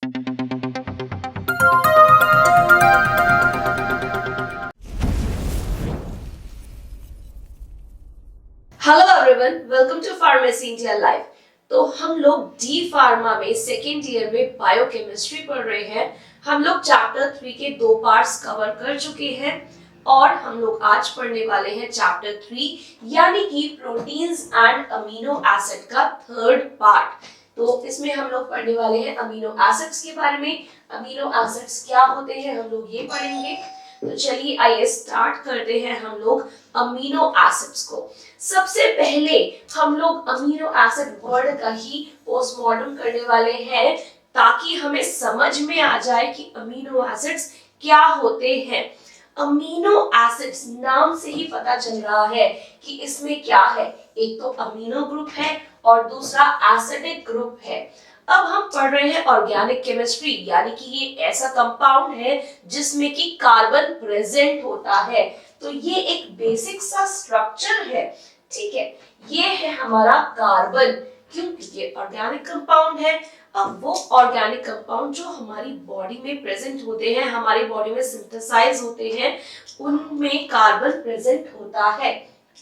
Hello everyone, welcome to pharmacy India live. तो हम लोग डी फार्मा में सेकेंड ईयर में बायोकेमिस्ट्री पढ़ रहे हैं। हम लोग चैप्टर 3 के 2 पार्ट्स कवर कर चुके हैं और हम लोग आज पढ़ने वाले हैं चैप्टर 3 यानी कि प्रोटीन्स एंड अमीनो एसिड का थर्ड पार्ट। तो इसमें हम लोग पढ़ने वाले हैं अमीनो एसिड्स के बारे में। अमीनो एसिड्स क्या होते हैं हम लोग ये पढ़ेंगे। तो चलिए आइए स्टार्ट करते हैं हम लोग अमीनो एसिड्स को। सबसे पहले हम लोग अमीनो एसिड वर्ड का ही पोस्टमार्टम करने वाले हैं ताकि हमें समझ में आ जाए कि अमीनो एसिड्स क्या होते हैं। अमीनो एसिड्स नाम से ही पता चल रहा है कि इसमें क्या है, एक तो अमीनो ग्रुप है और दूसरा एसिडिक ग्रुप है। अब हम पढ़ रहे हैं ऑर्गेनिक केमिस्ट्री यानी कि ये ऐसा कंपाउंड है जिसमें कि कार्बन प्रेजेंट होता है। तो ये एक बेसिक सा स्ट्रक्चर है, ठीक है। ये है हमारा कार्बन, क्योंकि ये ऑर्गेनिक कंपाउंड है। अब वो ऑर्गेनिक कंपाउंड जो हमारी बॉडी में प्रेजेंट होते हैं, हमारी बॉडी में सिंथेसाइज होते हैं, उनमें कार्बन प्रेजेंट होता है।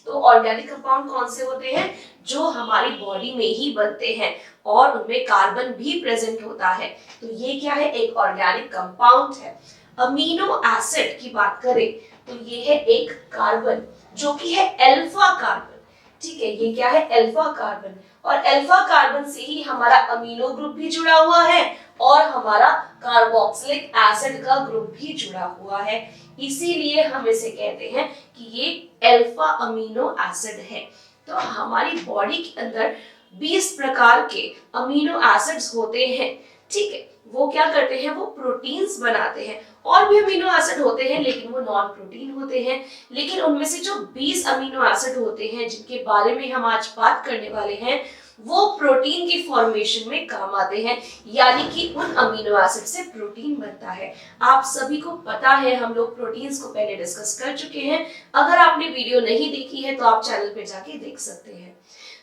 तो ऑर्गेनिक कंपाउंड कौन से होते हैं? जो हमारी बॉडी में ही बनते हैं और उनमें कार्बन भी प्रेजेंट होता है। तो ये क्या है? एक ऑर्गेनिक कंपाउंड है। अमीनो एसिड की बात करें तो ये है एक कार्बन जो कि है अल्फा कार्बन, ठीक है। ये क्या है? Alpha carbon. और अल्फा कार्बन से ही हमारा अमीनो ग्रुप भी जुड़ा हुआ है और हमारा कार्बोक्सिलिक एसिड का ग्रुप भी जुड़ा हुआ है। इसीलिए हम इसे कहते हैं कि ये अल्फा अमीनो एसिड है। तो हमारी बॉडी के अंदर 20 प्रकार के अमीनो एसिड्स होते हैं, ठीक है। वो क्या करते हैं? वो प्रोटीन्स बनाते हैं। और भी अमीनो एसिड होते हैं लेकिन वो नॉन प्रोटीन होते हैं। लेकिन उनमें से जो 20 अमीनो एसिड होते हैं जिनके बारे में हम आज बात करने वाले हैं, वो प्रोटीन की फॉर्मेशन में काम आते हैं, यानी कि उन अमीनो एसिड से प्रोटीन बनता है। आप सभी को पता है, हम लोग प्रोटीन्स को पहले डिस्कस कर चुके हैं। अगर आपने वीडियो नहीं देखी है तो आप चैनल पे जाके देख सकते हैं।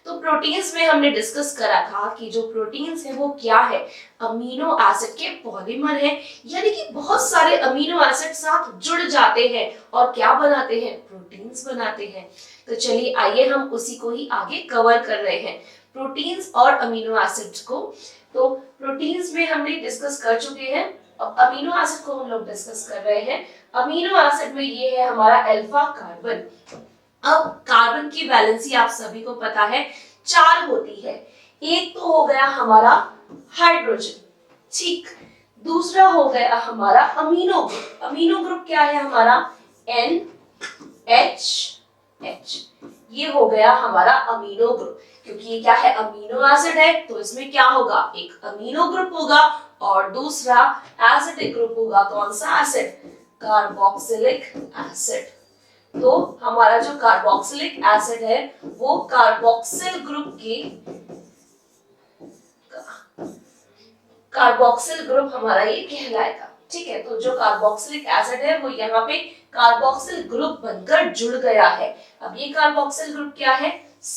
तो प्रोटीन्स में हमने डिस्कस करा था कि जो प्रोटीन्स है वो क्या है? अमीनो एसिड के पॉलीमर है, यानी कि बहुत सारे अमीनो एसिड साथ जुड़ जाते हैं और क्या बनाते हैं? प्रोटीन्स बनाते हैं। तो चलिए आइए हम उसी को ही आगे कवर कर रहे हैं, प्रोटीन्स और अमीनो एसिड्स को। तो प्रोटीन्स में हमने डिस्कस कर चुके हैं, अब अमीनो एसिड को हम लोग डिस्कस कर रहे हैं। अमीनो एसिड में ये है हमारा अल्फा कार्बन। अब कार्बन की वैलेंसी आप सभी को पता है 4 होती है। एक तो हो गया हमारा हाइड्रोजन, ठीक। दूसरा हो गया हमारा अमीनो ग्रुप। अमीनो ग्रुप क्या है हमारा? NH। ये हो गया हमारा अमीनो ग्रुप। क्योंकि ये क्या है? अमीनो एसिड है तो इसमें क्या होगा? एक अमीनो ग्रुप होगा और दूसरा एसिडिक ग्रुप होगा। कौन सा एसिड? Carboxylic acid. तो हमारा जो कार्बोक्सिलिक एसिड है वो कार्बोक्सिल ग्रुप के कार्बोक्सिल ग्रुप हमारा ये कहलाएगा, ठीक है। तो जो कार्बोक्सिलिक एसिड है वो यहाँ पे कार्बोक्सिल ग्रुप बनकर जुड़ गया है। अब ये कार्बोक्सिल ग्रुप क्या है? C,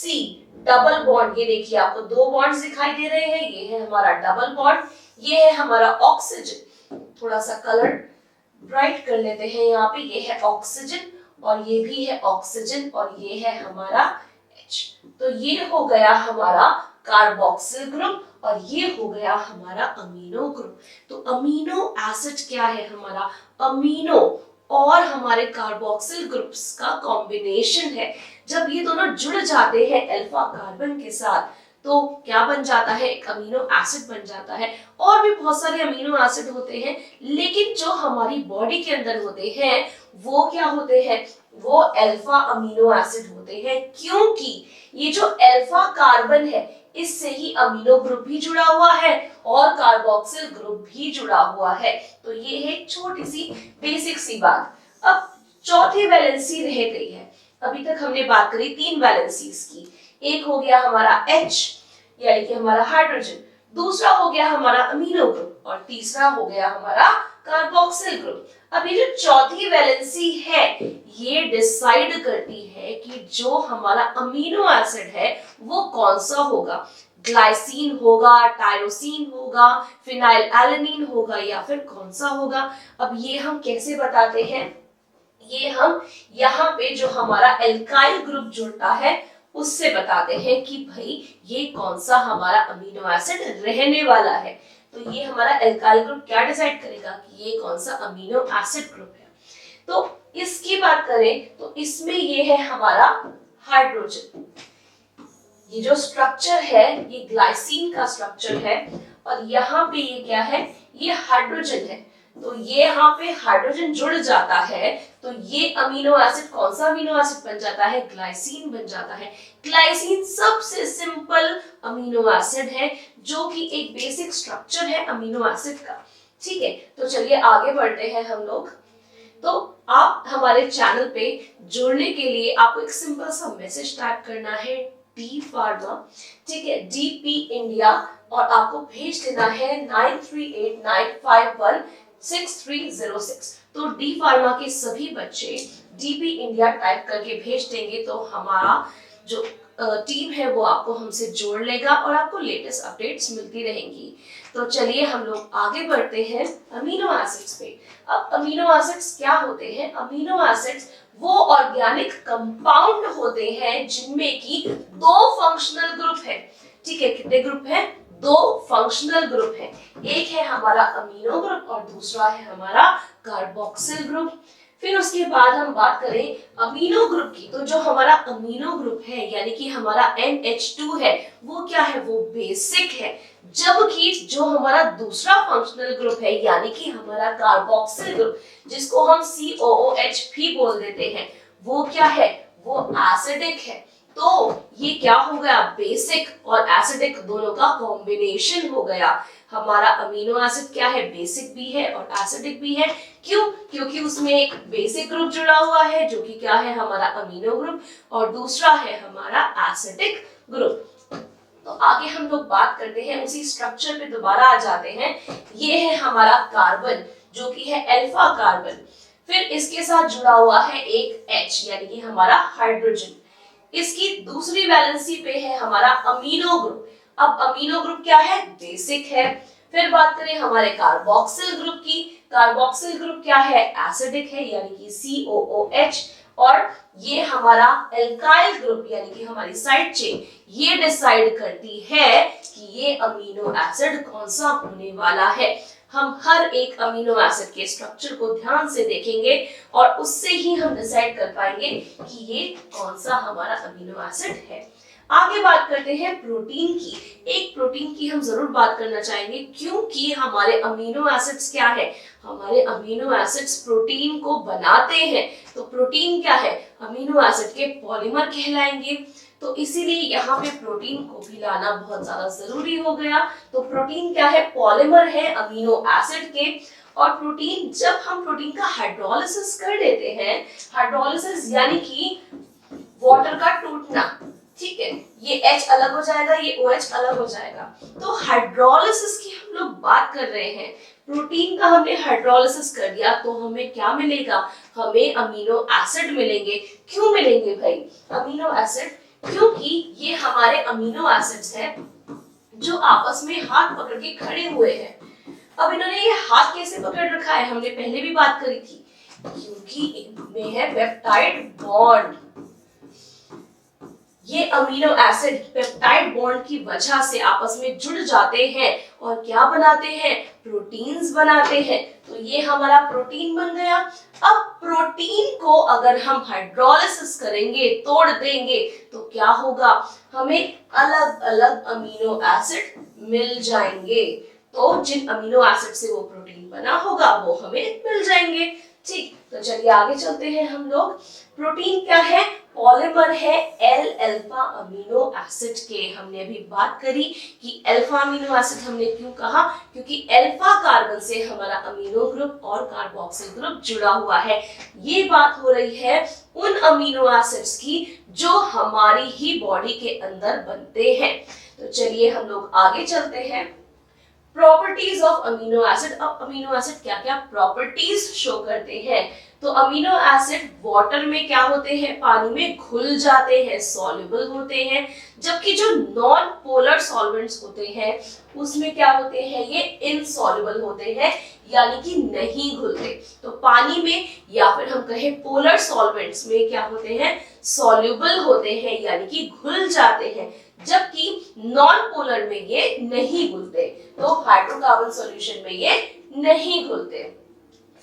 double bond. ये देखिए आपको 2 बॉन्ड्स दिखाई दे रहे हैं। ये है हमारा डबल बॉन्ड, ये है हमारा ऑक्सीजन। थोड़ा सा कलर ब्राइट कर लेते हैं यहाँ पे। ये है ऑक्सीजन और ये भी है ऑक्सीजन और ये है हमारा H। तो ये हो गया हमारा कार्बोक्सिल ग्रुप और ये हो गया हमारा अमीनो ग्रुप। तो अमीनो एसिड क्या है हमारा? अमीनो और हमारे कार्बोक्सिल ग्रुप्स का कॉम्बिनेशन है। जब ये दोनों जुड़ जाते हैं अल्फा कार्बन के साथ तो क्या बन जाता है? एक अमीनो एसिड बन जाता है। और भी बहुत सारे अमीनो एसिड होते हैं लेकिन जो हमारी बॉडी के अंदर होते हैं वो क्या होते हैं? वो अल्फा अमीनो एसिड होते हैं, क्योंकि ये जो अल्फा कार्बन है इससे ही अमीनो ग्रुप भी जुड़ा हुआ है और कार्बोक्सिल ग्रुप भी जुड़ा हुआ है। तो ये है छोटी सी बेसिक सी बात। अब चौथी वैलेंसी रह गई है। अभी तक हमने बात करी 3 वैलेंसीज की। एक हो गया हमारा H यानी कि हमारा हाइड्रोजन, दूसरा हो गया हमारा अमीनो ग्रुप और तीसरा हो गया हमारा कार्बोक्सिल ग्रुप। अब ये जो चौथी वैलेंसी है ये डिसाइड करती है कि जो हमारा अमीनो एसिड है वो कौन सा होगा। ग्लाइसिन होगा, टायरोसिन होगा, फिनाइल एलेनिन होगा, या फिर कौन सा होगा? अब ये हम कैसे बताते हैं? ये हम यहाँ पे जो हमारा एल्काइल ग्रुप जुड़ता है उससे बताते हैं कि भाई ये कौन सा हमारा अमीनो एसिड रहने वाला है। तो ये हमारा एल्काइल ग्रुप क्या डिसाइड करेगा कि ये कौन सा अमीनो एसिड ग्रुप है। तो इसकी बात करें तो इसमें ये है हमारा हाइड्रोजन। ये जो स्ट्रक्चर है ये ग्लाइसिन का स्ट्रक्चर है और यहाँ पे ये क्या है? ये हाइड्रोजन है। तो ये यहाँ पे हाइड्रोजन जुड़ जाता है तो ये अमीनो एसिड कौन सा अमीनो एसिड बन जाता है? ग्लाइसिन बन जाता है। ग्लाइसिन सबसे सिंपल अमीनो एसिड है जो कि एक बेसिक स्ट्रक्चर है अमीनो एसिड का। ठीक है, तो चलिए आगे बढ़ते हैं हम लोग। तो आप हमारे चैनल पे जुड़ने के लिए आपको एक सिंपल सा मैसेज टाइप करना है डी फार्मा, ठीक है, डीपी इंडिया, और आपको भेज देना है 9389516306। तो डी फार्मा के सभी बच्चे डीपी इंडिया टाइप करके भेज देंगे तो हमारा जो टीम है वो आपको हमसे जोड़ लेगा और आपको लेटेस्ट अपडेट्स मिलती रहेंगी। तो चलिए हम लोग आगे बढ़ते हैं अमीनो एसिड्स पे। अब अमीनो एसिड्स क्या होते हैं? अमीनो एसिड्स वो ऑर्गेनिक कंपाउंड होते हैं जिनमें की दो फंक्शनल ग्रुप है। ठीक है, कितने ग्रुप है? दो फंक्शनल ग्रुप है। एक है हमारा अमीनो ग्रुप और दूसरा है हमारा कार्बोक्सिल ग्रुप। फिर उसके बाद हम बात करें अमीनो ग्रुप की, तो जो हमारा अमीनो ग्रुप है यानी कि हमारा NH2 है वो क्या है? वो बेसिक है। जबकि जो हमारा दूसरा फंक्शनल ग्रुप है यानी कि हमारा कार्बोक्सिल ग्रुप, जिसको हम COOH भी बोल देते हैं, वो क्या है? वो एसिडिक है। तो ये क्या हो गया? बेसिक और एसिडिक दोनों का कॉम्बिनेशन हो गया। हमारा अमीनो एसिड क्या है? बेसिक भी है और एसिडिक भी है। क्यों? क्योंकि उसमें एक बेसिक ग्रुप जुड़ा हुआ है जो कि क्या है? हमारा अमीनो ग्रुप, और दूसरा है हमारा एसिडिक ग्रुप। तो आगे हम लोग बात करते हैं, उसी स्ट्रक्चर पे दोबारा आ जाते हैं। ये है हमारा कार्बन जो कि है अल्फा कार्बन। फिर इसके साथ जुड़ा हुआ है एक H यानी कि हमारा हाइड्रोजन। इसकी दूसरी वैलेंसी पे है हमारा अमीनो ग्रुप। अब अमीनो ग्रुप क्या है? बेसिक है। फिर बात करें हमारे कार्बोक्सिल ग्रुप की, कार्बोक्सिल ग्रुप क्या है? एसिडिक है यानी कि COOH। और ये हमारा एल्काइल ग्रुप यानी कि हमारी साइड चेन ये डिसाइड करती है कि ये अमीनो एसिड कौन सा होने वाला है। हम हर एक अमीनो एसिड के स्ट्रक्चर को ध्यान से देखेंगे और उससे ही हम डिसाइड कर पाएंगे कि ये कौन सा हमारा अमीनो एसिड है। आगे बात करते हैं प्रोटीन की। एक प्रोटीन की हम जरूर बात करना चाहेंगे क्योंकि हमारे अमीनो एसिड्स क्या है? हमारे अमीनो एसिड्स प्रोटीन को बनाते हैं। तो प्रोटीन क्या है? अमीनो एसिड के पॉलीमर कहलाएंगे। तो इसीलिए यहाँ पे प्रोटीन को भी लाना बहुत ज्यादा जरूरी हो गया। तो प्रोटीन क्या है? पॉलीमर है अमीनो एसिड के। और प्रोटीन, जब हम प्रोटीन का हाइड्रोलिसिस कर देते हैं, हाइड्रोलिसिस यानी कि वाटर का टूटना, ठीक है, ये H अलग हो जाएगा, ये OH अलग हो जाएगा। तो हाइड्रोलिसिस की हम लोग बात कर रहे हैं। प्रोटीन का हमने हाइड्रोलिसिस कर दिया तो हमें क्या मिलेगा? हमें अमीनो एसिड मिलेंगे। क्यों मिलेंगे भाई अमीनो एसिड? क्योंकि ये हमारे अमीनो एसिड्स हैं जो आपस में हाथ पकड़ के खड़े हुए हैं। अब इन्होंने ये हाथ कैसे पकड़ रखा है? हमने पहले भी बात करी थी, क्योंकि इनमें है पेप्टाइड बॉन्ड। ये अमीनो एसिड पेप्टाइड बॉन्ड की वजह से आपस में जुड़ जाते हैं और क्या बनाते हैं? प्रोटीन्स बनाते हैं। तो ये हमारा प्रोटीन बन गया। अब प्रोटीन को अगर हम हाइड्रोलिसिस करेंगे, तोड़ देंगे, तो क्या होगा? हमें अलग अलग अमीनो एसिड मिल जाएंगे। तो जिन अमीनो एसिड से वो प्रोटीन बना होगा वो हमें मिल जाएंगे। ठीक, तो चलिए आगे चलते हैं हम लोग। प्रोटीन क्या है? पॉलीमर है एल अल्फा अमीनो एसिड के। हमने अभी बात करी कि अल्फा अमीनो एसिड हमने क्यों कहा? क्योंकि अल्फा कार्बन से हमारा अमीनो ग्रुप और कार्बोक्सिल ग्रुप जुड़ा हुआ है। ये बात हो रही है उन अमीनो एसिड्स की जो हमारी ही बॉडी के अंदर बनते हैं। तो चलिए हम लोग आगे चलते हैं। Properties of amino acid. अब अमीनो एसिड क्या क्या प्रॉपर्टीज शो करते हैं? तो अमीनो एसिड वाटर में क्या होते हैं, पानी में घुल जाते हैं, सॉल्युबल होते हैं, जबकि जो नॉन पोलर सॉल्वेंट्स होते हैं उसमें क्या होते हैं, ये इनसॉल्युबल होते हैं, यानी कि नहीं घुलते। तो पानी में या फिर हम कहें पोलर सॉल्वेंट्स में क्या होते हैं, सॉल्युबल होते हैं, यानी कि घुल जाते हैं, जबकि नॉन पोलर में ये नहीं घुलते। तो हाइड्रोकार्बन सॉल्यूशन में ये नहीं घुलते।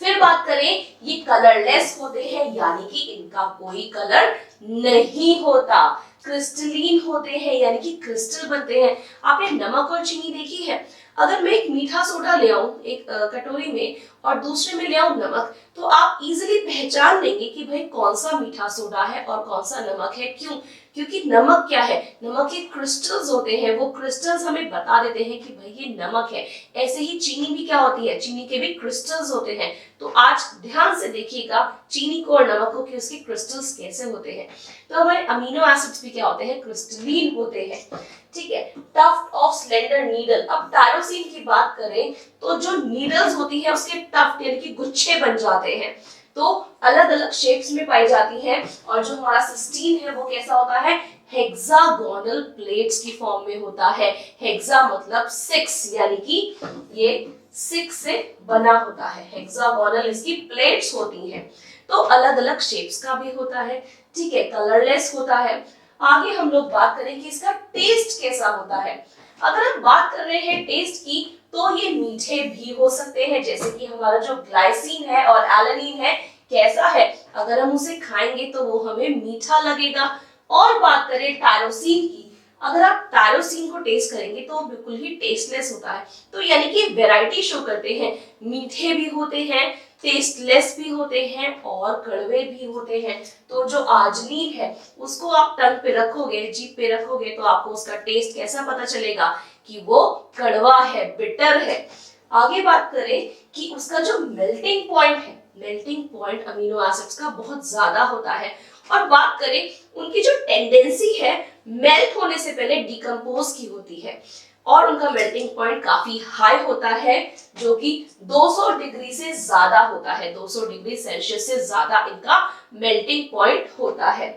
फिर बात करें, ये कलरलेस होते हैं, यानी कि इनका कोई कलर नहीं होता। क्रिस्टलीन होते हैं, यानी कि क्रिस्टल बनते हैं। आपने नमक और चीनी देखी है, अगर मैं एक मीठा सोडा ले आऊं एक कटोरी में और दूसरे में ले आऊं नमक, तो आप इजीली पहचान लेंगे कि भाई कौन सा मीठा सोडा है और कौन सा नमक है। क्यों? क्योंकि नमक क्या है, नमक के क्रिस्टल्स होते हैं, वो क्रिस्टल्स हमें बता देते हैं कि भाई ये नमक है। ऐसे ही चीनी भी क्या होती है, चीनी के भी क्रिस्टल्स होते हैं। तो आज ध्यान से देखिएगा चीनी को और नमक को कि उसके क्रिस्टल्स कैसे होते हैं। तो हमारे अमीनो एसिड्स भी क्या होते हैं, क्रिस्टलीन होते हैं। ठीक है, टफ्ट ऑफ स्लेंडर नीडल। अब टायरोसिन की बात करें तो जो नीडल्स होती है उसके टफ्ट यानी कि गुच्छे बन जाते हैं, तो अलग अलग शेप्स में पाई जाती है। और जो हमारा सिस्टीन है वो कैसा होता है, हेक्सागोनल प्लेट्स की फॉर्म में होता है। हेक्सा मतलब 6, यानी कि ये 6 से बना होता है। हेक्सागोनल इसकी प्लेट्स होती हैं, तो अलग अलग शेप्स का भी होता है। ठीक है, कलरलेस होता है। आगे हम लोग बात करें कि इसका टेस्ट कैसा होता है। अगर हम बात कर रहे हैं टेस्ट की, तो ये मीठे भी हो सकते हैं, जैसे कि हमारा जो ग्लाइसिन है और एलानिन है कैसा है, अगर हम उसे खाएंगे तो वो हमें मीठा लगेगा। और बात करें टायरोसिन की, अगर आप टायरोसिन को टेस्ट करेंगे तो बिल्कुल ही टेस्टलेस होता है। तो यानी कि वैरायटी शो करते हैं, मीठे भी होते हैं, टेस्टलेस भी होते हैं और कड़वे भी होते हैं। तो जो आर्जिनिन है उसको आप टंग पे रखोगे, जीभ पे रखोगे, तो आपको उसका टेस्ट कैसा पता चलेगा कि वो कड़वा है, बिटर है। आगे बात करें कि उसका जो मेल्टिंग पॉइंट है, मेल्टिंग पॉइंट अमीनो एसिड्स का बहुत ज्यादा होता है। और बात करें उनकी जो टेंडेंसी है मेल्ट होने से पहले डिकम्पोज की होती है, और उनका मेल्टिंग पॉइंट काफी हाई होता है, जो कि 200 डिग्री से ज्यादा होता है। 200 डिग्री सेल्सियस से ज्यादा इनका मेल्टिंग पॉइंट होता है।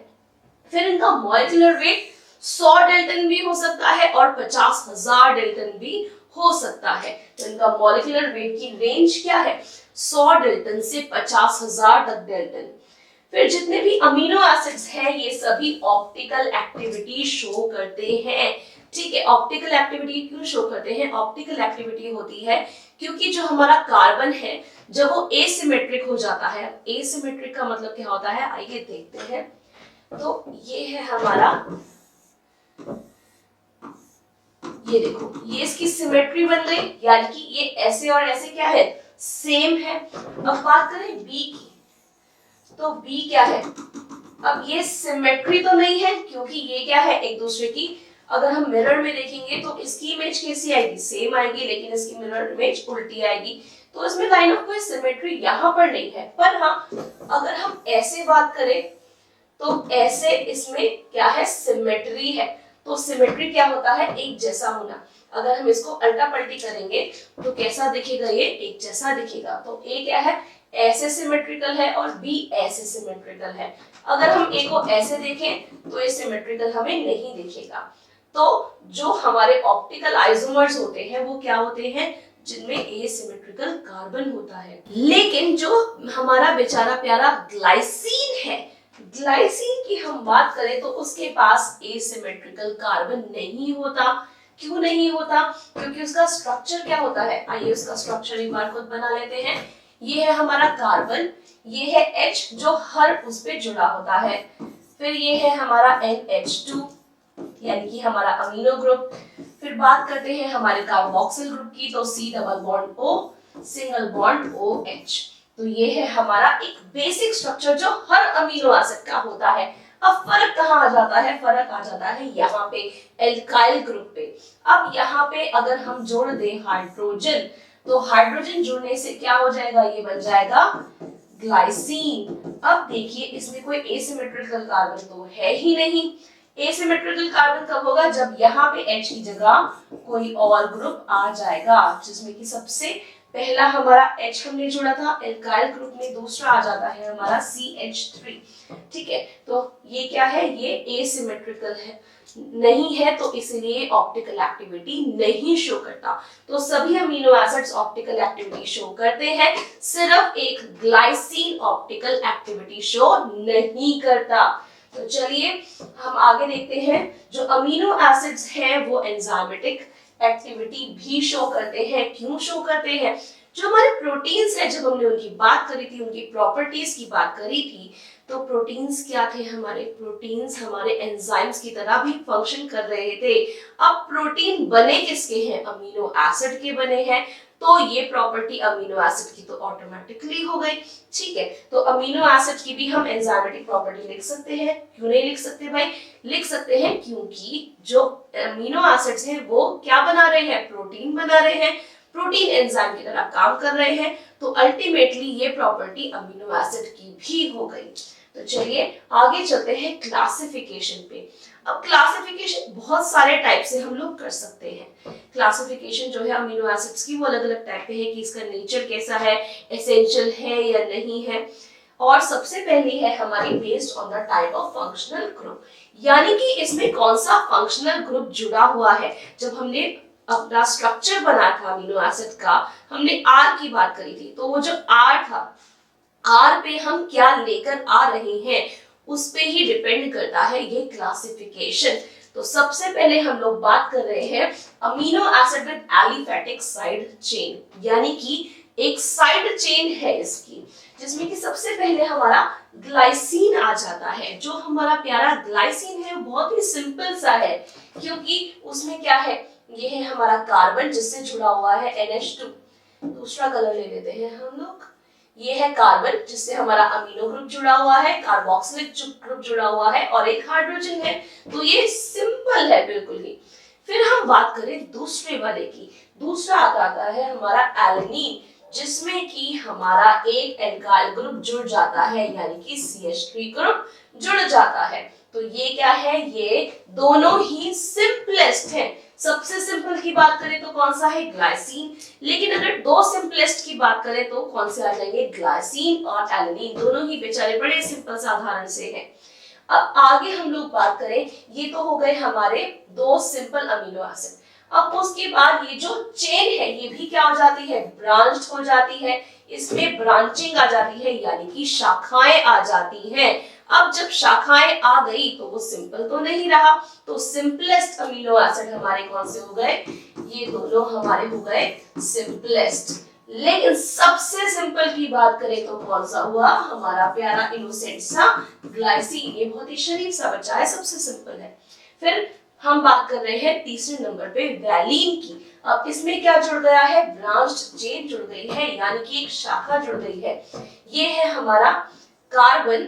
फिर इनका मॉलिक्यूलर वेट 100 डेल्टन भी हो सकता है और 50,000 डेल्टन भी हो सकता है। तो इनका मॉलिक्यूलर वेट की रेंज क्या है, 100 डेल्टन से 50,000 तक डेल्टन। फिर जितने भी अमीनो एसिड्स हैं ये सभी ऑप्टिकल एक्टिविटी शो करते हैं। ठीक है, ऑप्टिकल एक्टिविटी क्यों शो करते हैं, ऑप्टिकल एक्टिविटी होती है क्योंकि जो हमारा कार्बन है जब वो एसिमेट्रिक हो जाता है, एसिमेट्रिक का मतलब क्या होता है, आइए देखते हैं। तो ये है हमारा, ये देखो ये इसकी सिमेट्री बन गई, यानी कि ये ऐसे और ऐसे क्या है, सेम है। अब बात करें बी की, तो बी क्या है, अब ये सिमेट्री तो नहीं है क्योंकि ये क्या है एक दूसरे की, अगर हम मिरर में देखेंगे तो इसकी इमेज कैसी आएगी, सेम आएगी, लेकिन इसकी मिरर इमेज उल्टी आएगी। तो इसमें काइंड ऑफ कोई सिमेट्री यहाँ पर नहीं है। पर हाँ, अगर हम ऐसे बात करें तो ऐसे इसमें क्या है, सिमेट्री है। तो सिमेट्री क्या होता है, एक जैसा होना। अगर हम इसको अल्टा पलटी करेंगे तो कैसा दिखेगा, ये एक जैसा दिखेगा। तो ए क्या है, ऐसे सिमेट्रिकल है और बी ऐसे सिमेट्रिकल है। अगर हम ए को ऐसे देखें तो ये सिमेट्रिकल हमें नहीं दिखेगा। तो जो हमारे ऑप्टिकल आइसोमर्स होते हैं वो क्या होते हैं, जिनमें एसिमेट्रिकल कार्बन होता है। लेकिन जो हमारा बेचारा प्यारा ग्लाइसिन है, ग्लाइसिन की हम बात करें तो उसके पास एसिमेट्रिकल कार्बन नहीं होता। क्यों नहीं होता, क्योंकि उसका स्ट्रक्चर क्या होता है, आइए उसका स्ट्रक्चर एक बार खुद बना लेते हैं। ये है हमारा कार्बन, ये है H जो हर उस पे जुड़ा होता है, फिर ये है हमारा NH2 यानी कि हमारा अमीनो ग्रुप। फिर बात करते हैं हमारे कार्बोक्सिल ग्रुप की, तो C double bond O single bond OH। तो ये है हमारा एक बेसिक स्ट्रक्चर जो हर अमीनो एसिड का होता है। अब फर्क कहाँ आ जाता है, फर्क आ जाता है यहाँ पे एल्काइल ग्रुप पे। अब यहाँ पे अगर हम जोड़ दें हाइड्रोजन, तो हाइड्रोजन जुड़ने से क्या हो जाएगा, ये बन जाएगा ग्लाइसिन। अब देखिए इसमें कोई एसिमेट्रिकल कार्बन तो है ही नहीं। एसिमेट्रिकल कार्बन कब होगा, जब यहाँ पे H की जगह कोई और ग्रुप आ जाएगा, जिसमें कि सबसे पहला हमारा H हमने जोड़ा था एल्काइल ग्रुप में, दूसरा आ जाता है हमारा CH3। ठीक है, तो ये क्या है, ये एसिमेट्रिकल है, नहीं है तो इसलिए ऑप्टिकल एक्टिविटी नहीं शो करता। तो सभी amino acids optical activity show करते हैं, सिर्फ एक ग्लाइसिन ऑप्टिकल एक्टिविटी शो नहीं करता। तो चलिए हम आगे देखते हैं, जो अमीनो एसिड्स हैं वो एंजाइमेटिक एक्टिविटी भी शो करते हैं। क्यों शो करते हैं? जो हमारे प्रोटीन्स हैं, जब हमने उनकी बात करी थी, उनकी प्रॉपर्टीज की बात करी थी, तो प्रोटीन्स क्या थे हमारे? प्रोटीन्स हमारे एंजाइम्स की तरह भी फंक्शन कर रहे थे। अब प्रोटीन बने किसके हैं? अमीनो एसिड के बने हैं, तो ये प्रॉपर्टी अमीनो एसिड की तो ऑटोमेटिकली हो गई। ठीक है, तो अमीनो एसिड की भी हम एंजाइमेटिक प्रॉपर्टी लिख सकते हैं। क्यों नहीं लिख सकते भाई? लिख सकते हैं क्योंकि जो अमीनो एसिड्स हैं वो क्या बना रहे हैं? प्रोटीन बना रहे हैं, प्रोटीन एंजाइम की तरह काम कर रहे हैं, तो अल्टीमेटली ये प्रॉपर्टी अमीनो एसिड की भी हो गई। तो चलिए आगे चलते हैं क्लासिफिकेशन पे। अब क्लासिफिकेशन बहुत सारे टाइप से हम लोग कर सकते हैं। क्लासिफिकेशन जो है अमीनो एसिड्स की वो अलग अलग टाइप पे है कि इसका नेचर कैसा है, एसेंशियल है या नहीं है। और सबसे पहली है हमारी based on the type of functional group, यानी कि इसमें कौन सा फंक्शनल ग्रुप जुड़ा हुआ है। जब हमने अपना स्ट्रक्चर बना था अमीनो एसिड का, हमने आर की बात करी थी, तो वो जो आर था, आर पे हम क्या लेकर आ रहे हैं उस पे ही डिपेंड करता है ये क्लासिफिकेशन। तो सबसे पहले हम लोग बात कर रहे हैं amino acid with aliphatic side chain, यानी कि एक साइड चेन है इसकी, जिसमें कि सबसे पहले हमारा ग्लाइसिन आ जाता है। जो हमारा प्यारा ग्लाइसिन है बहुत ही सिंपल सा है, क्योंकि उसमें क्या है, ये है हमारा कार्बन जिससे जुड़ा हुआ है NH2। दूसरा कलर ले लेते हैं हम लोग, ये है कार्बन जिससे हमारा अमीनो ग्रुप जुड़ा हुआ है, कार्बोक्सिलिक ग्रुप जुड़ा हुआ है और एक हाइड्रोजन है। तो ये सिंपल है बिल्कुल ही। फिर हम बात करें दूसरे वाले की, दूसरा आता है हमारा एलेनिन, जिसमें कि हमारा एक एल्काइल ग्रुप जुड़ जाता है, यानी कि CH3 ग्रुप जुड़ जाता है। तो ये क्या है, ये दोनों ही सिंपलेस्ट है। सबसे सिंपल की बात करें तो कौन सा है? ग्लाइसिन। लेकिन अगर दो सिंपलेस्ट की बात करें तो कौन से आ जाएंगे? ग्लाइसिन और एलेनिन, दोनों ही बेचारे बड़े सिंपल साधारण से हैं। अब आगे हम लोग बात करें, ये तो हो गए हमारे दो सिंपल अमीनो एसिड। अब उसके बाद ये जो चेन है ये भी क्या हो जाती है? ब्रांच्ड हो जाती है, इसमें ब्रांचिंग आ जाती है, यानी कि शाखाएं आ जाती हैं। अब जब शाखाएं आ गई तो वो सिंपल तो नहीं रहा, तो सिंपलेस्ट अमीनो एसिड हमारे कौन से हो गए? ये दोनों हमारे हो गए सिंपलेस्ट। लेकिन सबसे सिंपल की बात करें तो कौन सा हुआ? हमारा प्यारा इनोसेंट सा ग्लाइसिन। ये बहुत ही शरीफ सा बच्चा है, सबसे सिंपल है। फिर हम बात कर रहे हैं तीसरे नंबर पे वैलीन की। अब इसमें क्या जुड़ गया है? ब्रांच्ड चेन जुड़ गई है, यानी कि एक शाखा जुड़ गई है। ये है हमारा कार्बन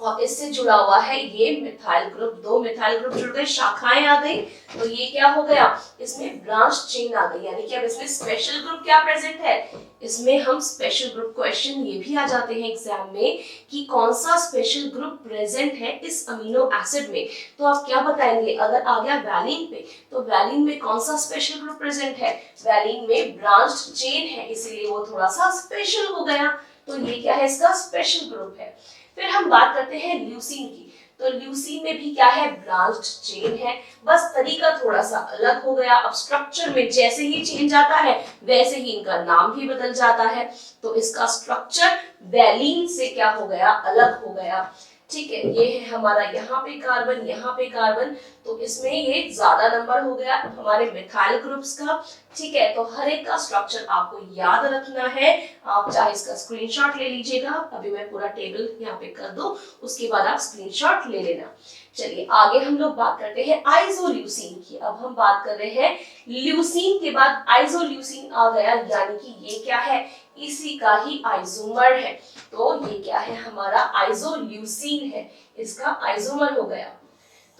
और इससे जुड़ा हुआ है ये मिथाइल ग्रुप, दो मिथाइल ग्रुप जुड़ गए, शाखाएं आ गई, तो ये क्या हो गया? इसमें ब्रांच चेन आ गई, यानी कि अब इसमें स्पेशल ग्रुप क्या प्रेजेंट है? इसमें हम स्पेशल ग्रुप क्वेश्चन ये भी आ जाते हैं एग्जाम में कि कौन सा स्पेशल ग्रुप प्रेजेंट है इस अमीनो एसिड में। तो आप क्या बताएंगे? अगर आ गया वैलीन पे, तो वैलीन में कौन सा स्पेशल ग्रुप प्रेजेंट है? वैलीन में ब्रांच चेन है, इसीलिए वो थोड़ा सा स्पेशल हो गया। तो ये क्या है? इसका स्पेशल ग्रुप है। फिर हम बात करते हैं ल्यूसीन की। तो ल्यूसीन में भी क्या है? ब्रांच्ड चेन है, बस तरीका थोड़ा सा अलग हो गया। अब स्ट्रक्चर में जैसे ही चेंज आता है वैसे ही इनका नाम भी बदल जाता है, तो इसका स्ट्रक्चर वैलीन से क्या हो गया? अलग हो गया। ठीक है, ये है हमारा यहाँ पे कार्बन, यहाँ पे कार्बन, तो इसमें ये ज्यादा नंबर हो गया हमारे मिथाइल ग्रुप्स का। ठीक है, तो हर एक का स्ट्रक्चर आपको याद रखना है। आप चाहे इसका स्क्रीनशॉट ले लीजिएगा, अभी मैं पूरा टेबल यहाँ पे कर दूं, उसके बाद आप स्क्रीनशॉट ले लेना। चलिए आगे हम लोग बात करते हैं आइसोल्यूसिन की। अब हम बात कर रहे हैं ल्यूसीन के बाद आइसोल्यूसिन आ गया, यानी कि ये क्या है? इसी का ही आइसोमर है। तो ये क्या है? हमारा आइसोल्यूसिन है, इसका आइसोमर हो गया।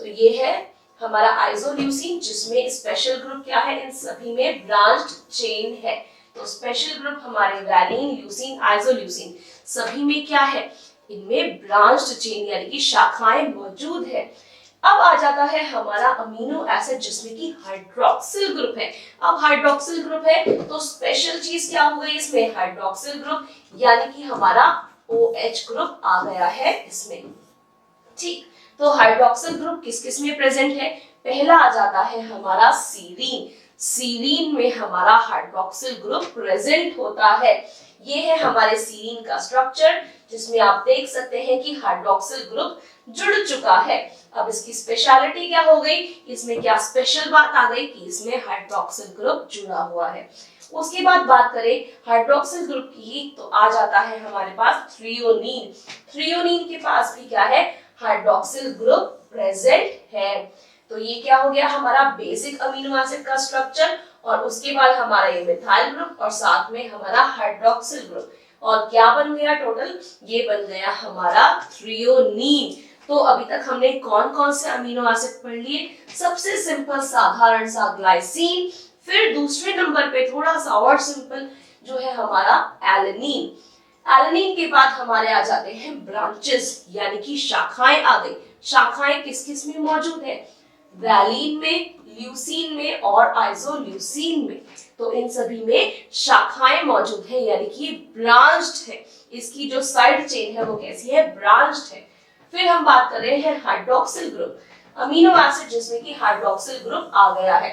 तो ये है हमारा आइसोल्यूसिन, जिसमें स्पेशल ग्रुप क्या है? इन सभी में ब्रांच्ड चेन है। तो स्पेशल ग्रुप हमारे वैलीन, ल्यूसीन, आइसोल्यूसिन, सभी में क्या है? इनमें ब्रांच्ड चेन यानी कि शाखाएं मौजूद है। अब आ जाता है हमारा अमीनो एसिड जिसमें कि हाइड्रोक्सिल ग्रुप है। अब हाइड्रोक्सिल ग्रुप है तो स्पेशल चीज क्या हो गई इसमें, हाइड्रोक्सिल ग्रुप, यानी कि हमारा OH ग्रुप आ गया है इसमें। ठीक, तो हाइड्रोक्सिल ग्रुप किस किस में प्रेजेंट है, पहला आ जाता है हमारा सीरीन। सीरीन में हमारा हाइड्रोक्सिल ग्रुप प्रेजेंट होता है। ये है हमारे सीरीन का स्ट्रक्चर, जिसमें आप देख सकते हैं कि हाइड्रोक्सिल ग्रुप जुड़ चुका है। अब इसकी स्पेशलिटी क्या हो गई, इसमें क्या स्पेशल बात आ गई कि इसमें हाइड्रोक्सिल ग्रुप जुड़ा हुआ है। उसके बाद बात करें हाइड्रोक्सिल ग्रुप की, तो आ जाता है हमारे पास थ्रियोनीन। थ्रियोनीन के पास भी क्या है, हाइड्रोक्सिल ग्रुप प्रेजेंट है। तो ये क्या हो गया हमारा बेसिक अमीनो एसिड का स्ट्रक्चर, और उसके बाद हमारा ये मिथाइल ग्रुप और साथ में हमारा हाइड्रोक्सिल ग्रुप, और क्या बन गया टोटल, ये बन गया हमारा थ्रियोनीन। तो अभी तक हमने कौन कौन से अमीनो एसिड पढ़ लिए, सबसे सिंपल साधारण सा ग्लाइसिन, फिर दूसरे नंबर पे थोड़ा सा और सिंपल जो है हमारा एलेनिन। एलेनिन के बाद हमारे आ जाते हैं ब्रांचेस, यानी कि शाखाएं आ गई। शाखाएं किस किस में मौजूद है, वैलिन में, ल्यूसीन में और आइसोल्यूसीन में। तो इन सभी में शाखाएं मौजूद है, यानी कि ब्रांच्ड है। इसकी जो साइड चेन है वो कैसी है, ब्रांच्ड है। फिर हम बात कर रहे हैं हाइड्रोक्सिल ग्रुप, अमीनो एसिड जिसमें कि हाइड्रोक्सिल ग्रुप आ गया है।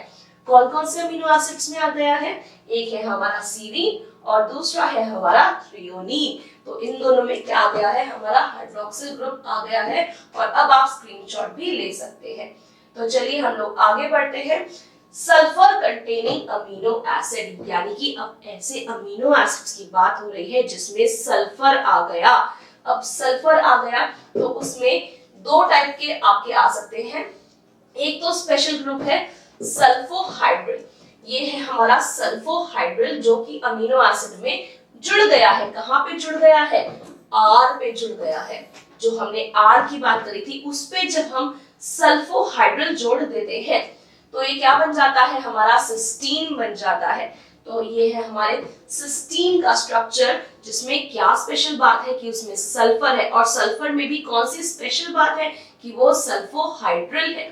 कौन कौन से अमीनो एसिड्स में आ गया है, एक है हमारा सीरीन और दूसरा है हमारा थ्रियोनीन। तो इन दोनों में क्या आ गया है, हमारा हाइड्रोक्सिल ग्रुप आ गया है। और अब आप स्क्रीनशॉट भी ले सकते हैं। तो चलिए हम लोग आगे बढ़ते हैं। सल्फर कंटेनिंग अमीनो एसिड, यानी कि अब ऐसे अमीनो एसिड्स की बात हो रही है जिसमें सल्फर आ गया। अब सल्फर आ गया तो उसमें दो टाइप के आपके आ सकते हैं। एक तो स्पेशल ग्रुप है सल्फोहाइड्रिल, ये है हमारा सल्फोहाइड्रिल जो कि अमीनो एसिड में जुड़ गया है। कहां पे जुड़ गया है, R पे जुड़ गया है। जो हमने R की बात करी थी उस पे जब हम सल्फोहाइड्रिल जोड़ देते हैं तो ये क्या बन जाता है, हमारा सिस्टीन बन जाता है। तो ये है हमारे सिस्टीन का स्ट्रक्चर, जिसमें क्या स्पेशल बात है कि उसमें सल्फर है, और सल्फर में भी कौन सी स्पेशल बात है कि वो सल्फोहाइड्रिल है।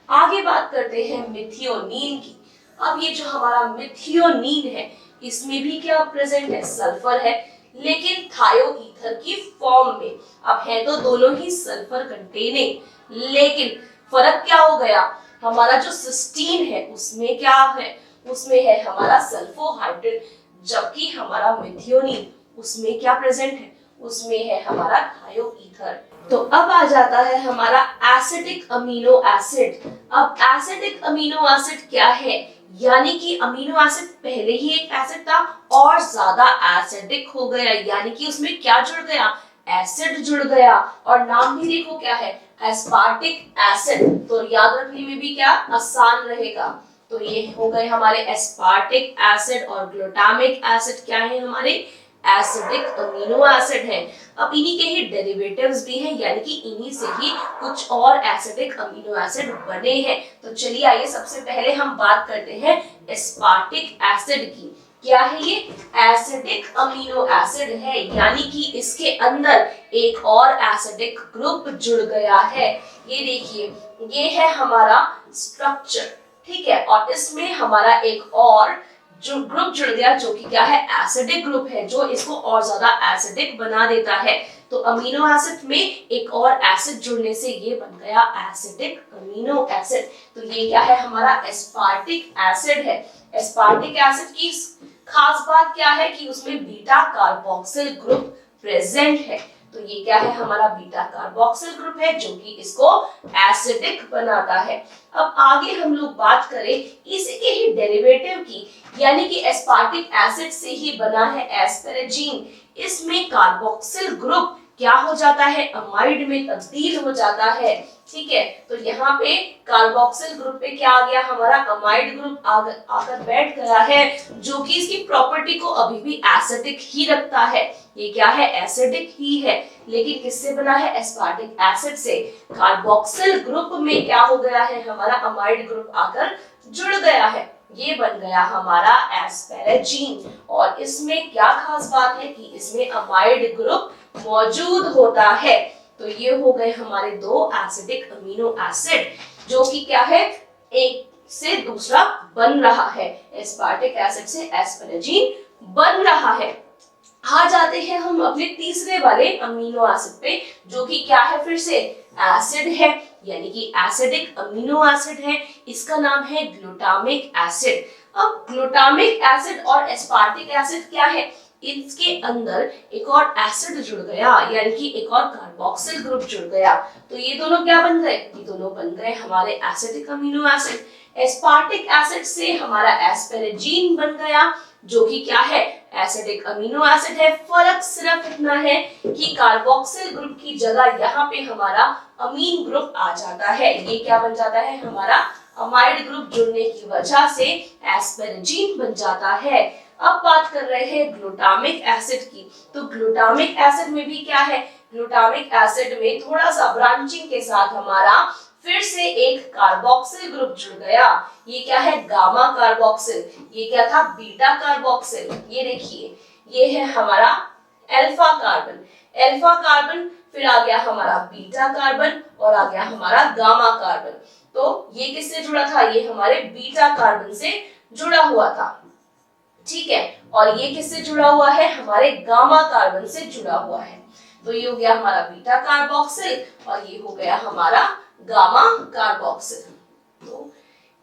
आगे बात करते हैं मिथियोनीन की। अब ये जो हमारा मिथियोनीन है इसमें भी क्या प्रेजेंट है, सल्फर है, लेकिन थायोईथर की फॉर्म में। अब है तो दोनों ही सल्फर कंटेनिंग, लेकिन फर्क क्या हो गया, हमारा जो सिस्टीन है उसमें क्या है, उसमें है हमारा सल्फोहाइड्रिल, जबकि हमारा मिथियोनीन उसमें क्या प्रेजेंट है, उसमें है हमारा थायोईथर। तो अब आ जाता है हमारा एसिडिक अमीनो एसिड। अब एसिडिक अमीनो एसिड क्या है, यानी कि अमीनो एसिड पहले ही एक एसिड था और ज्यादा एसिडिक हो गया, यानी कि उसमें क्या जुड़ गया, एसिड जुड़ गया। और नाम भी देखो क्या है, एस्पार्टिक एसिड। तो याद रखने में भी क्या आसान रहेगा। तो ये हो गए हमारे एस्पार्टिक एसिड, और ग्लूटामिक एसिड क्या है, हमारे एसिडिक अमीनो एसिड है। अब इन्हीं के ही डेरिवेटिव्स भी हैं, यानी कि इन्हीं से ही कुछ और एसिडिक अमीनो एसिड बने हैं। तो चलिए आइए सबसे पहले हम बात करते हैं एस्पार्टिक एसिड की। क्या है ये, एसिडिक अमीनो एसिड है, यानी कि इसके अंदर एक और एसिडिक ग्रुप जुड़ गया है। ये देखिए, ये है हमारा स्ट्रक्चर, ठीक है, और इसमें हमारा एक और जो ग्रुप जुड़ गया जो कि क्या है, एसिडिक ग्रुप है, जो इसको और ज्यादा एसिडिक बना देता है। तो अमीनो एसिड में एक और एसिड जुड़ने से ये बन गया एसिडिक अमीनो एसिड। तो ये क्या है, हमारा एस्पार्टिक एसिड है। एस्पार्टिक एसिड की खास बात क्या है कि उसमें बीटा कार्बोक्सिल ग्रुप प्रेजेंट है। तो ये क्या है, हमारा बीटा कार्बोक्सिल ग्रुप है जो कि इसको एसिडिक बनाता है। अब आगे हम लोग बात करें इसी के ही डेरिवेटिव की, यानी कि एस्पार्टिक एसिड से ही बना है एस्पेरेजिन। इसमें कार्बोक्सिल ग्रुप क्या हो जाता है, अमाइड में तब्दील हो जाता है, ठीक है। तो यहाँ पे कार्बोक्सिल ग्रुप पे क्या आ गया, हमारा अमाइड ग्रुप आकर बैठ गया है, जो कि इसकी प्रॉपर्टी को अभी भी एसिडिक ही रखता है। ये क्या है, एसिडिक ही है, लेकिन किससे बना है, एस्पार्टिक एसिड से। कार्बोक्सिल ग्रुप में क्या हो गया है, हमारा अमाइड ग्रुप आकर जुड़ गया है, ये बन गया हमारा एस्पेरेजिन। और इसमें क्या खास बात है कि इसमें अमाइड ग्रुप मौजूद होता है। तो ये हो गए हमारे दो एसिडिक अमीनो एसिड, जो कि क्या है, एक से दूसरा बन रहा है, एस्पार्टिक एसिड से एस्पेरेजिन बन रहा है। आ जाते हैं हम अपने तीसरे वाले अमीनो एसिड पे, जो कि क्या है, फिर से एसिड है, यानी कि एसिडिक अमीनो एसिड है। इसका नाम है ग्लूटामिक एसिड। अब ग्लूटामिक एसिड और एस्पार्टिक एसिड क्या है, इसके अंदर एक और एसिड जुड़ गया, यानी कि एक और कार्बोक्सिल ग्रुप जुड़ गया। तो ये दोनों क्या बन गए, ये दोनों बन गए हमारे acidic amino acid. Aspartic acid से हमारा एस्पेरेजिन बन गया, जो कि क्या है, एसिडिक अमीनो एसिड है। फर्क सिर्फ इतना है कि कार्बोक्सिल ग्रुप की जगह यहाँ पे हमारा अमीन ग्रुप आ जाता है। ये क्या बन जाता है, हमारा अमाइड ग्रुप जुड़ने की वजह से एस्पेरेजिन बन जाता है। अब बात कर रहे हैं ग्लूटामिक एसिड की। तो ग्लूटामिक एसिड में भी क्या है, ग्लूटामिक एसिड में थोड़ा सा ब्रांचिंग के साथ हमारा फिर से एक कार्बोक्सिल ग्रुप जुड़ गया। ये क्या है, गामा कार्बोक्सिल। ये क्या था, बीटा कार्बोक्सिल। ये देखिए, ये है हमारा अल्फा कार्बन। अल्फा कार्बन, फिर आ गया हमारा बीटा कार्बन और आ गया हमारा गामा कार्बन। तो ये किससे जुड़ा था, ये हमारे बीटा कार्बन से जुड़ा हुआ था, ठीक है। और ये किससे जुड़ा हुआ है, हमारे गामा कार्बन से जुड़ा हुआ है। तो ये हो गया हमारा बीटा कार्बोक्सिल और ये हो गया हमारा गामा कार्बोक्सिल। तो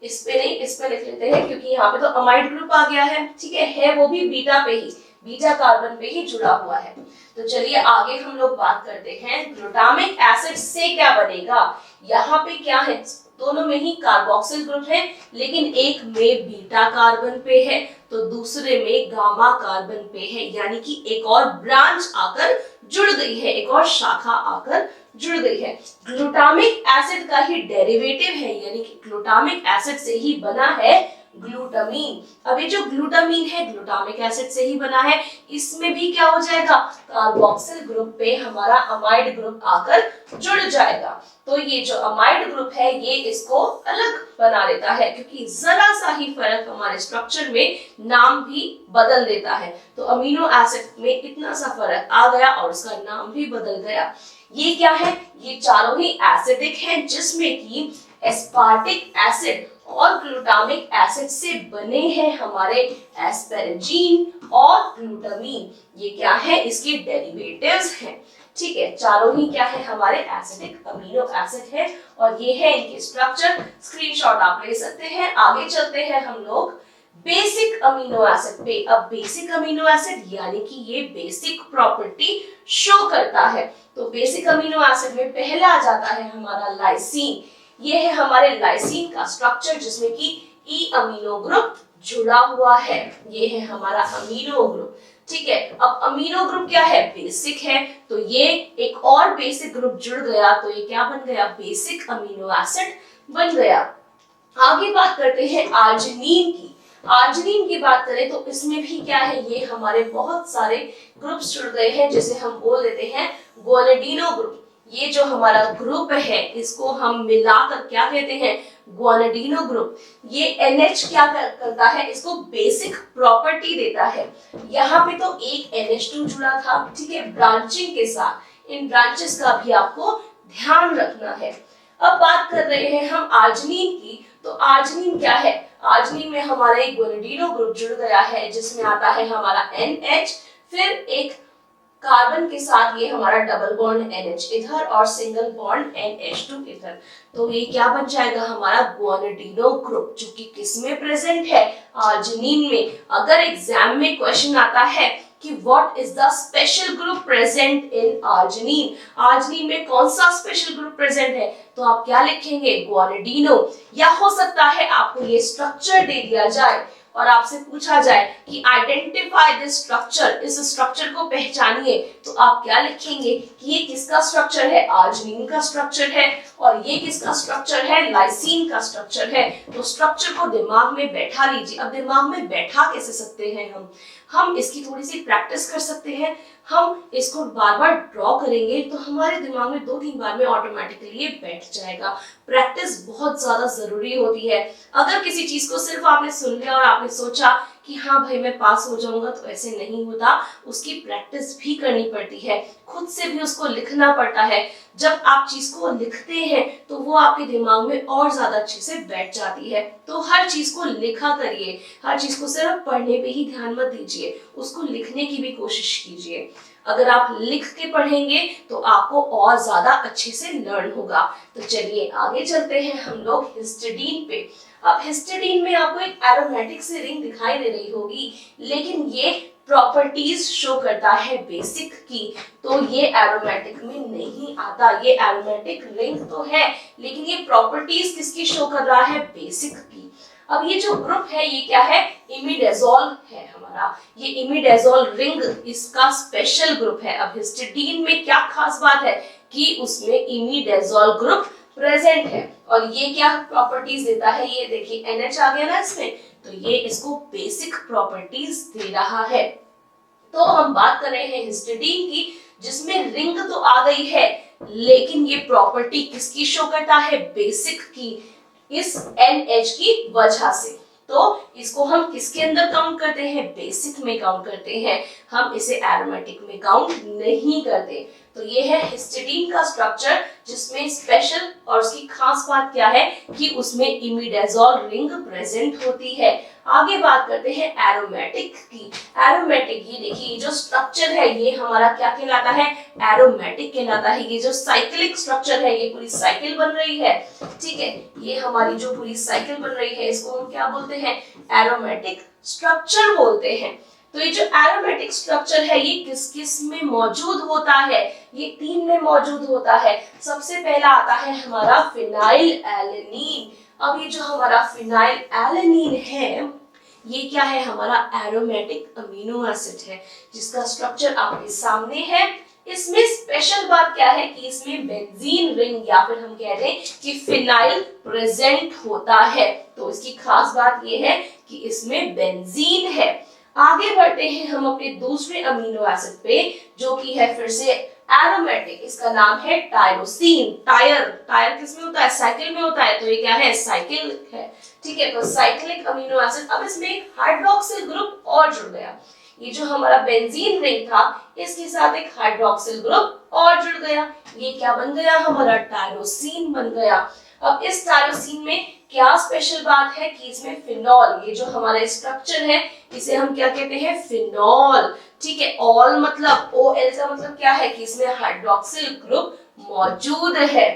इस पे नहीं, इस पे लिख लेते हैं, क्योंकि यहाँ पे तो अमाइड ग्रुप आ गया है, ठीक है वो भी बीटा पे ही, बीटा कार्बन पे ही जुड़ा हुआ है। तो चलिए आगे हम लोग बात करते हैं ग्लूटामिक एसिड से क्या बनेगा। यहाँ पे क्या है, दोनों में ही कार्बोक्सिल ग्रुप है, लेकिन एक में बीटा कार्बन पे है तो दूसरे में गामा कार्बन पे है, यानी कि एक और ब्रांच आकर जुड़ गई है, एक और शाखा आकर जुड़ गई है। ग्लूटामिक एसिड का ही डेरिवेटिव है, यानी कि ग्लूटामिक एसिड से ही बना है ग्लूटामीन। अब ये जो ग्लूटामीन है ग्लूटामिक एसिड से ही बना है। इसमें भी क्या हो जाएगा, कार्बोक्सिल ग्रुप पे हमारा अमाइड ग्रुप आकर जुड़ जाएगा। तो ये जो अमाइड ग्रुप है ये इसको अलग बना देता है, क्योंकि जरा सा ही फर्क हमारे स्ट्रक्चर में नाम भी बदल देता है। तो अमीनो एसिड में इतना सा फर्क आ गया और उसका नाम भी बदल गया। ये क्या है, ये चारों ही एसिडिक हैं, जिसमें कि एस्पार्टिक एसिड और ग्लूटामिक एसिड से बने हैं हमारे एस्पेरेजिन और ग्लूटामीन। ये क्या है, इसके डेरिवेटिव्स हैं, ठीक है। चारों ही क्या है, हमारे एसिडिक अमीनो एसिड है और ये है इनके स्ट्रक्चर। स्क्रीनशॉट आप ले सकते हैं। आगे चलते हैं हम लोग बेसिक अमीनो एसिड पे। अब बेसिक अमीनो एसिड यानी कि ये बेसिक प्रॉपर्टी शो करता है। तो बेसिक अमीनो एसिड में पहला आ जाता है हमारा लाइसीन। ये है हमारे लाइसीन का स्ट्रक्चर, जिसमें कि ई अमीनो ग्रुप जुड़ा हुआ है। ये है हमारा अमीनो ग्रुप, ठीक है। अब अमीनो ग्रुप क्या है, बेसिक है, तो ये एक और बेसिक ग्रुप जुड़ गया, तो ये क्या बन गया, बेसिक अमीनो एसिड बन गया। आगे बात करते हैं आर्जिनिन की। आर्जिनिन की बात करें तो इसमें भी क्या है, ये हमारे बहुत सारे ग्रुप्स जुड़ गए हैं, जिसे हम बोल देते हैं ग्वानिडीनो ग्रुप। ये जो हमारा ग्रुप है इसको हम मिलाकर क्या कहते हैं, ग्वानिडीनो ग्रुप। ये NH क्या करता है, इसको बेसिक प्रॉपर्टी देता है। यहाँ पे तो एक NH2 जुड़ा था, ठीक है, ब्रांचिंग के साथ। इन ब्रांचेस का भी आपको ध्यान रखना है। अब बात कर रहे हैं हम आर्जिनिन की। तो आर्जिनिन क्या है, आर्जिनिन में हमारा एक ग्वानिडीनो ग्रुप जुड़ गया है, जिसमें आता है हमारा NH, फिर एक कार्बन के साथ ये हमारा डबल बॉन्ड NH इधर और सिंगल बॉन्ड NH2 इधर। तो ये क्या बन जाएगा, हमारा ग्वानिडीनो ग्रुप, जो कि किसमें प्रेजेंट है, आर्जिनिन में। अगर एग्जाम में क्वेश्चन आता है कि what is the special group present in arginine, arginine में कौन सा स्पेशल ग्रुप प्रेजेंट है, तो आप क्या लिखेंगे, ग्वानिडीनो। या हो सकता है आपको ये स्ट्रक्चर दे दिया जाए और आपसे पूछा जाए कि आइडेंटिफाई दिस स्ट्रक्चर, इस स्ट्रक्चर को पहचानिए, तो आप क्या लिखेंगे कि ये किसका स्ट्रक्चर है, आर्जिनिन का स्ट्रक्चर है, और ये किसका स्ट्रक्चर है, लाइसीन का स्ट्रक्चर है। तो स्ट्रक्चर को दिमाग में बैठा लीजिए। अब दिमाग में बैठा कैसे सकते हैं हम इसकी थोड़ी सी प्रैक्टिस कर सकते हैं। हम इसको बार बार ड्रॉ करेंगे तो हमारे दिमाग में 2-3 बार में ऑटोमेटिकली ये बैठ जाएगा। प्रैक्टिस बहुत ज्यादा जरूरी होती है। अगर किसी चीज को सिर्फ आपने सुन लिया और आपने आपने सोचा कि हाँ भाई मैं पास हो जाऊंगा, तो ऐसे नहीं होता, उसकी प्रैक्टिस भी करनी पड़ती है, खुद से भी उसको लिखना पड़ता है। जब आप चीज को लिखते हैं तो वो आपके दिमाग में और ज्यादा अच्छे से बैठ जाती है। तो हर चीज को लिखा करिए, हर चीज को सिर्फ पढ़ने पे ही ध्यान मत दीजिए, उसको लिखने की भी कोशिश कीजिए। अगर आप लिख के पढ़ेंगे तो आपको और ज्यादा अच्छे से लर्न होगा। तो चलिए आगे चलते हैं हम लोग हिस्टिडीन पे। अब हिस्टिडीन में आपको एक एरोमेटिक सी रिंग दिखाई दे रही होगी, लेकिन ये प्रॉपर्टीज शो करता है बेसिक की, तो ये एरोमेटिक में नहीं आता। ये एरोमेटिक रिंग तो है, लेकिन ये प्रॉपर्टीज किसकी शो कर रहा है? बेसिक की। अब ये जो ग्रुप है ये क्या है? इमिडाजोल है हमारा। ये इमिडाजोल रिंग इसका स्पेशल ग्रुप है। अब हिस्टिडीन में क्या खास बात है कि उसमें इमिडाजोल ग्रुप प्रेजेंट है, और ये क्या प्रॉपर्टीज देता है? ये देखिए NH आ गया ना इसमें, तो ये इसको बेसिक प्रॉपर्टीज दे रहा है। तो हम बात कर रहे हैं हिस्टिडीन की, जिसमें रिंग तो आ गई है, लेकिन ये प्रॉपर्टी किसकी शो करता है? बेसिक की, इस NH की वजह से। तो इसको हम किसके अंदर काउंट करते हैं? बेसिक में काउंट करते हैं, हम इसे एरोमेटिक में काउंट नहीं करते। तो ये है हिस्टिडीन का स्ट्रक्चर, जिसमें स्पेशल और उसकी खास बात क्या है कि उसमें इमिडाजोल रिंग प्रेजेंट होती है। आगे बात करते हैं एरोमेटिक की। एरोमेटिक, ये देखिए जो स्ट्रक्चर है ये हमारा क्या कहलाता है? एरोमेटिक कहलाता है। ये जो साइक्लिक स्ट्रक्चर है, ये पूरी साइकिल बन रही है, ठीक है, ये हमारी जो पूरी साइकिल बन रही है इसको हम क्या बोलते हैं? एरोमेटिक स्ट्रक्चर बोलते हैं। तो ये जो एरोमेटिक स्ट्रक्चर है ये किस किस में मौजूद होता है? ये 3 में मौजूद होता है। सबसे पहला आता है हमारा फिनाइल एलेनीन। अब ये जो हमारा फिनाइल एलेनीन है ये क्या है? हमारा एरोमेटिक अमीनो एसिड है, जिसका स्ट्रक्चर आपके सामने है। इसमें स्पेशल बात क्या है कि इसमें बेंजीन रिंग या फिर हम कह रहे हैं कि फिनाइल प्रेजेंट होता है। तो इसकी खास बात ये है कि इसमें बेंजीन है। आगे बढ़ते हैं हम अपने दूसरे अमीनो एसिड पे, जो कि है फिर से एरोमेटिक। इसका नाम है टायरोसिन। टायर किस में होता है? साइकिल में होता है, तो ये क्या है? साइकिल है, ठीक है। तो साइक्लिक अमीनो एसिड। अब इसमें एक हाइड्रोक्सिल ग्रुप और जुड़ गया। ये जो हमारा बेंजीन रिंग था इसके साथ एक हाइड्रोक्सिल ग्रुप और जुड़ गया। ये क्या बन गया? हमारा टायरोसिन बन गया। अब इस टायरोसिन में क्या स्पेशल बात है कि इसमें फिनॉल, ये जो हमारा स्ट्रक्चर है इसे हम क्या कहते हैं? फिनॉल, ठीक है। ऑल मतलब OL का मतलब क्या है कि इसमें हाइड्रोक्सिल ग्रुप मौजूद है।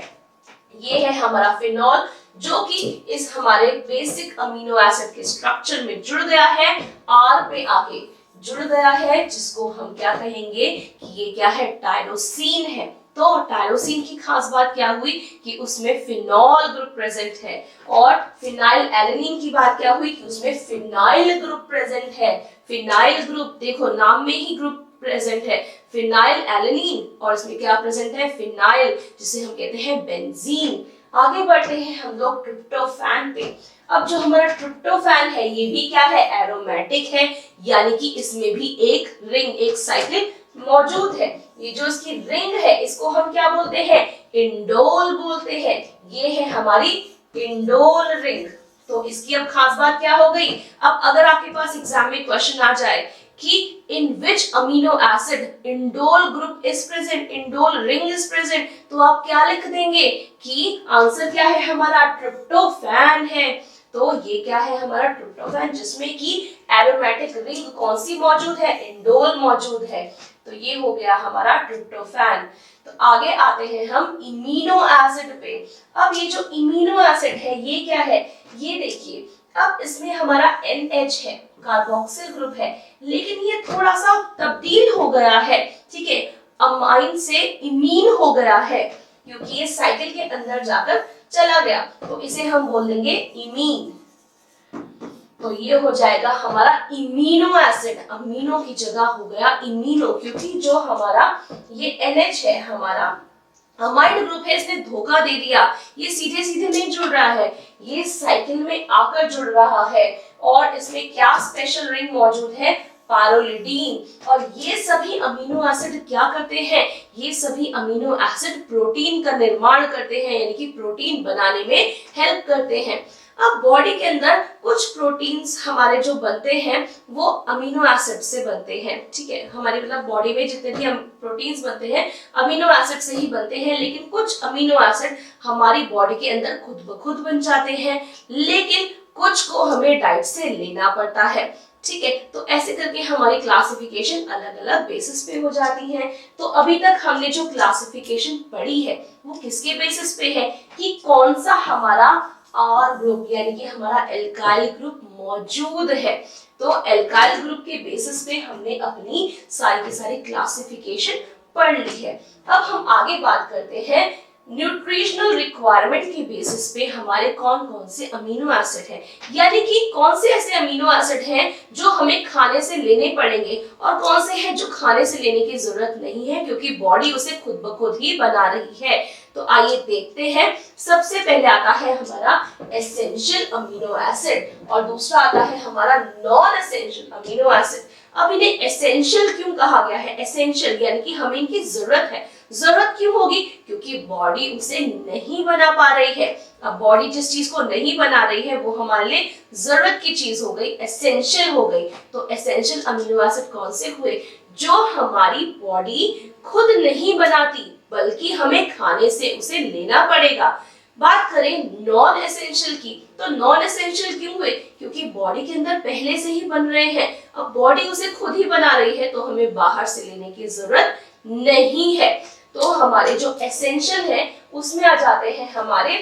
ये है हमारा फिनॉल, जो कि इस हमारे बेसिक अमीनो एसिड के स्ट्रक्चर में जुड़ गया है, R पे आके जुड़ गया है, जिसको हम क्या कहेंगे कि ये क्या है? टायरोसिन है। तो टायरोसिन की खास बात क्या हुई कि उसमें फिनॉल ग्रुप प्रेजेंट है, और फिनाइल एलेनिन की बात क्या हुई कि उसमें फिनाइल ग्रुप प्रेजेंट है। फिनाइल ग्रुप, देखो नाम में ही ग्रुप प्रेजेंट है, फिनाइल एलेनिन, और इसमें क्या प्रेजेंट है? फिनाइल, जिसे हम कहते हैं बेंजीन। आगे बढ़ते हैं हम लोग ट्रिप्टोफैन पे। अब जो हमारा ट्रिप्टोफैन है ये भी क्या है? एरोमेटिक है, यानी कि इसमें भी एक रिंग, एक साइकिल मौजूद है। ये जो इसकी रिंग है इसको हम क्या बोलते हैं? इंडोल बोलते हैं। ये है हमारी इंडोल रिंग। तो इसकी अब खास बात क्या हो गई? अब अगर आपके पास एग्जाम में क्वेश्चन आ जाए कि in which amino acid indole group is present, indole ring is present, तो आप क्या लिख देंगे कि आंसर क्या है हमारा? ट्रिप्टोफैन है। तो ये क्या है? हमारा ट्रिप्टोफैन, जिसमें कि एरोमेटिक रिंग कौन सी मौजूद है? इंडोल मौजूद है। तो ये हो गया हमारा ट्रिप्टोफैन। तो आगे आते हैं हम इमिनो एसिड पे। अब ये जो इमिनो एसिड है ये क्या है? ये देखिए, अब इसमें हमारा NH है, कार्बोक्सिल ग्रुप है, लेकिन ये थोड़ा सा तब्दील हो गया है, ठीक है, अमाइन से इमीन हो गया है, क्योंकि ये साइकिल के अंदर जाकर चला गया, तो इसे हम बोल देंगे इमीन। तो ये हो जाएगा हमारा इमीनो एसिड, अमीनो की जगह हो गया इमीनो, क्योंकि जो हमारा ये NH है हमारा अमाइड ग्रुप है, इसने धोखा दे दिया, ये सीधे सीधे नहीं जुड़ रहा है, ये साइकिल में आकर जुड़ रहा है, और इसमें क्या स्पेशल रिंग मौजूद है? पायरोलिडीन। और ये सभी अमीनो एसिड क्या करते हैं? ये सभी अमीनो एसिड प्रोटीन का निर्माण करते हैं, यानी कि प्रोटीन बनाने में हेल्प करते हैं। अब बॉडी के अंदर कुछ प्रोटीन्स हमारे जो बनते हैं वो अमीनो एसिड से बनते हैं, ठीक है। हमारी मतलब बॉडी में जितने भी प्रोटीन्स बनते हैं अमीनो एसिड से ही बनते हैं, लेकिन कुछ अमीनो एसिड हमारी बॉडी के अंदर खुद ब खुद बन जाते हैं, लेकिन कुछ को हमें डाइट से लेना पड़ता है, ठीक है। तो ऐसे करके हमारी क्लासिफिकेशन अलग अलग बेसिस पे हो जाती है। तो अभी तक हमने जो क्लासिफिकेशन पढ़ी है वो किसके बेसिस पे है कि कौन सा हमारा आर ग्रुप यानी कि हमारा एल्काइल ग्रुप मौजूद है। तो एल्काइल ग्रुप के बेसिस पे हमने अपनी सारी की सारी क्लासिफिकेशन पढ़ ली है। अब हम आगे बात करते हैं न्यूट्रिशनल रिक्वायरमेंट के बेसिस पे हमारे कौन कौन से अमीनो एसिड हैं, यानी कि कौन से ऐसे अमीनो एसिड हैं जो हमें खाने से लेने पड़ेंगे और कौन से हैं जो खाने से लेने की जरूरत नहीं है क्योंकि बॉडी उसे खुद ब खुद ही बना रही है। तो आइए देखते हैं। सबसे पहले आता है हमारा एसेंशियल अमीनो एसिड और दूसरा आता है हमारा नॉन एसेंशियल अमीनो एसिड। अब इन्हें एसेंशियल क्यों कहा गया है? एसेंशियल यानी कि हमें इनकी जरूरत है। जरूरत क्यों होगी? क्योंकि बॉडी उसे नहीं बना पा रही है। अब बॉडी जिस चीज को नहीं बना रही है वो हमारे लिए जरूरत की चीज हो गई, एसेंशियल हो गई। तो एसेंशियल अमीनो एसिड कौन से हुए? जो हमारी बॉडी खुद नहीं बनाती बल्कि हमें खाने से उसे लेना पड़ेगा। बात करें नॉन एसेंशियल की, तो नॉन एसेंशियल क्यों हुए? क्योंकि बॉडी के अंदर पहले से ही बन रहे हैं। अब बॉडी उसे खुद ही बना रही है तो हमें बाहर से लेने की जरूरत नहीं है। तो हमारे जो एसेंशियल है उसमें आ जाते हैं हमारे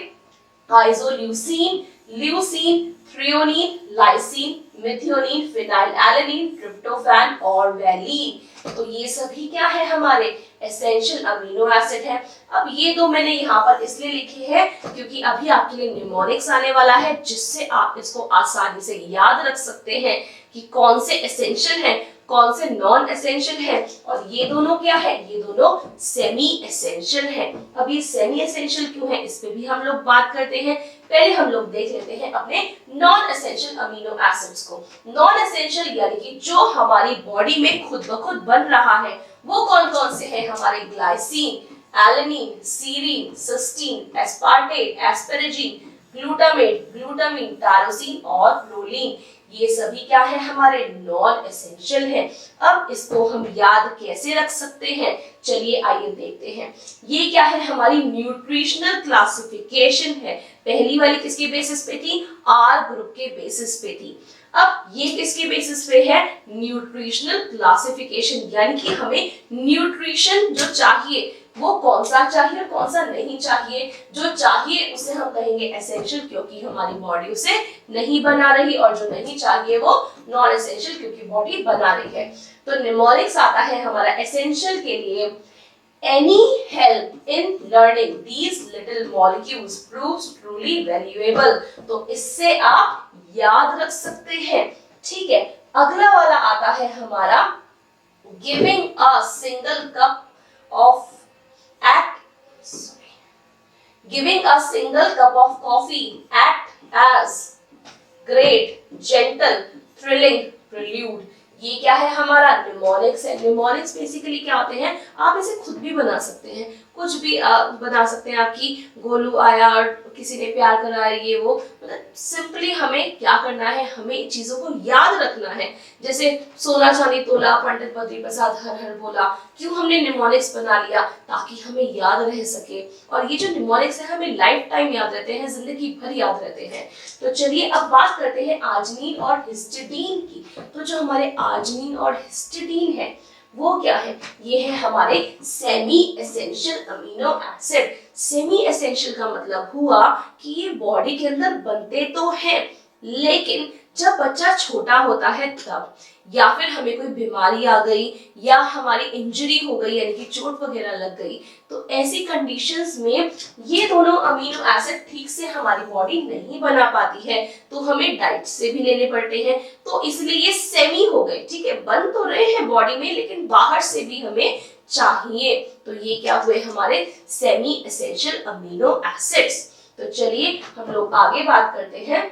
isoleucine, leucine, threonine, lysine, methionine, phenylalanine, tryptophan और वैलीन। तो ये सभी क्या है? हमारे एसेंशियल अमीनो एसिड है। अब ये दो मैंने यहाँ पर इसलिए लिखे हैं क्योंकि अभी आपके लिए निमोनिक्स आने वाला है जिससे आप इसको आसानी से याद रख सकते हैं कि कौन से एसेंशियल है, कौन से नॉन एसेंशियल है और ये दोनों क्या है? ये दोनों सेमी एसेंशियल है। अब ये सेमी एसेंशियल क्यों है इस पे भी हम लोग बात करते हैं। पहले हम लोग देख लेते हैं अपने नॉन एसेंशियल अमीनो एसिड्स को। नॉन एसेंशियल यानी कि जो हमारी बॉडी में खुद ब खुद बन रहा है वो कौन कौन से हैं? हमारे glycine, alanine, serine, cysteine, aspartate, asparagine, glutamate, glutamine, tyrosine और प्रोलीन। ये सभी क्या है? हमारे नॉन एसेंशियल है। अब इसको हम याद कैसे रख सकते हैं? चलिए आइए देखते हैं। ये क्या है? हमारी न्यूट्रिशनल क्लासिफिकेशन है। पहली वाली किसके बेसिस पे थी? आर ग्रुप के बेसिस पे थी। अब ये किसके बेसिस पे है? न्यूट्रिशनल क्लासिफिकेशन, यानी कि हमें न्यूट्रिशन जो चाहिए वो कौन सा चाहिए और कौन सा नहीं चाहिए। जो चाहिए उसे हम कहेंगे एसेंशियल क्योंकि हमारी बॉडी उसे नहीं बना रही और जो नहीं चाहिए वो नॉन एसेंशियल क्योंकि बॉडी बना रही है। तो निमोनिक्स आता है हमारा एसेंशियल के लिए। Any help in learning these little molecules proves truly valuable। तो इससे आप याद रख सकते हैं, ठीक है। अगला वाला आता है हमारा giving a single cup of giving a single cup of coffee act as great, gentle, thrilling prelude। ये क्या है? हमारा निमोनिक्स है। निमोनिक्स बेसिकली क्या होते हैं? आप इसे खुद भी बना सकते हैं, कुछ भी बना सकते हैं। आपकी गोलू आया और किसी ने प्यार करा, ये वो, मतलब सिंपली हमें क्या करना है? हमें चीजों को याद रखना है। जैसे सोना चांदी तोला, पंडित बद्री प्रसाद हर हर बोला। क्यों हमने निमोनिक्स बना लिया? ताकि हमें याद रह सके। और ये जो निमोनिक्स है हमें लाइफ टाइम याद रहते हैं, जिंदगी भर याद रहते हैं। तो चलिए अब बात करते हैं आर्जिनिन और हिस्टिडीन की। तो जो हमारे आर्जिनिन और हिस्टिडीन है वो क्या है? ये है हमारे semi essential amino acid. Semi essential का मतलब हुआ कि ये बॉडी के अंदर बनते तो हैं लेकिन जब बच्चा छोटा होता है तब, या फिर हमें कोई बीमारी आ गई या हमारी इंजरी हो गई यानी कि चोट वगैरह लग गई, तो ऐसी कंडीशंस में ये दोनों अमीनो एसिड ठीक से हमारी बॉडी नहीं बना पाती है तो हमें डाइट से भी लेने पड़ते हैं। तो इसलिए ये सेमी हो गए, ठीक है। बन तो रहे हैं बॉडी में लेकिन बाहर से भी हमें चाहिए। तो ये क्या हुए? हमारे सेमी एसेंशियल अमीनो एसिड्स। तो चलिए हम लोग आगे बात करते हैं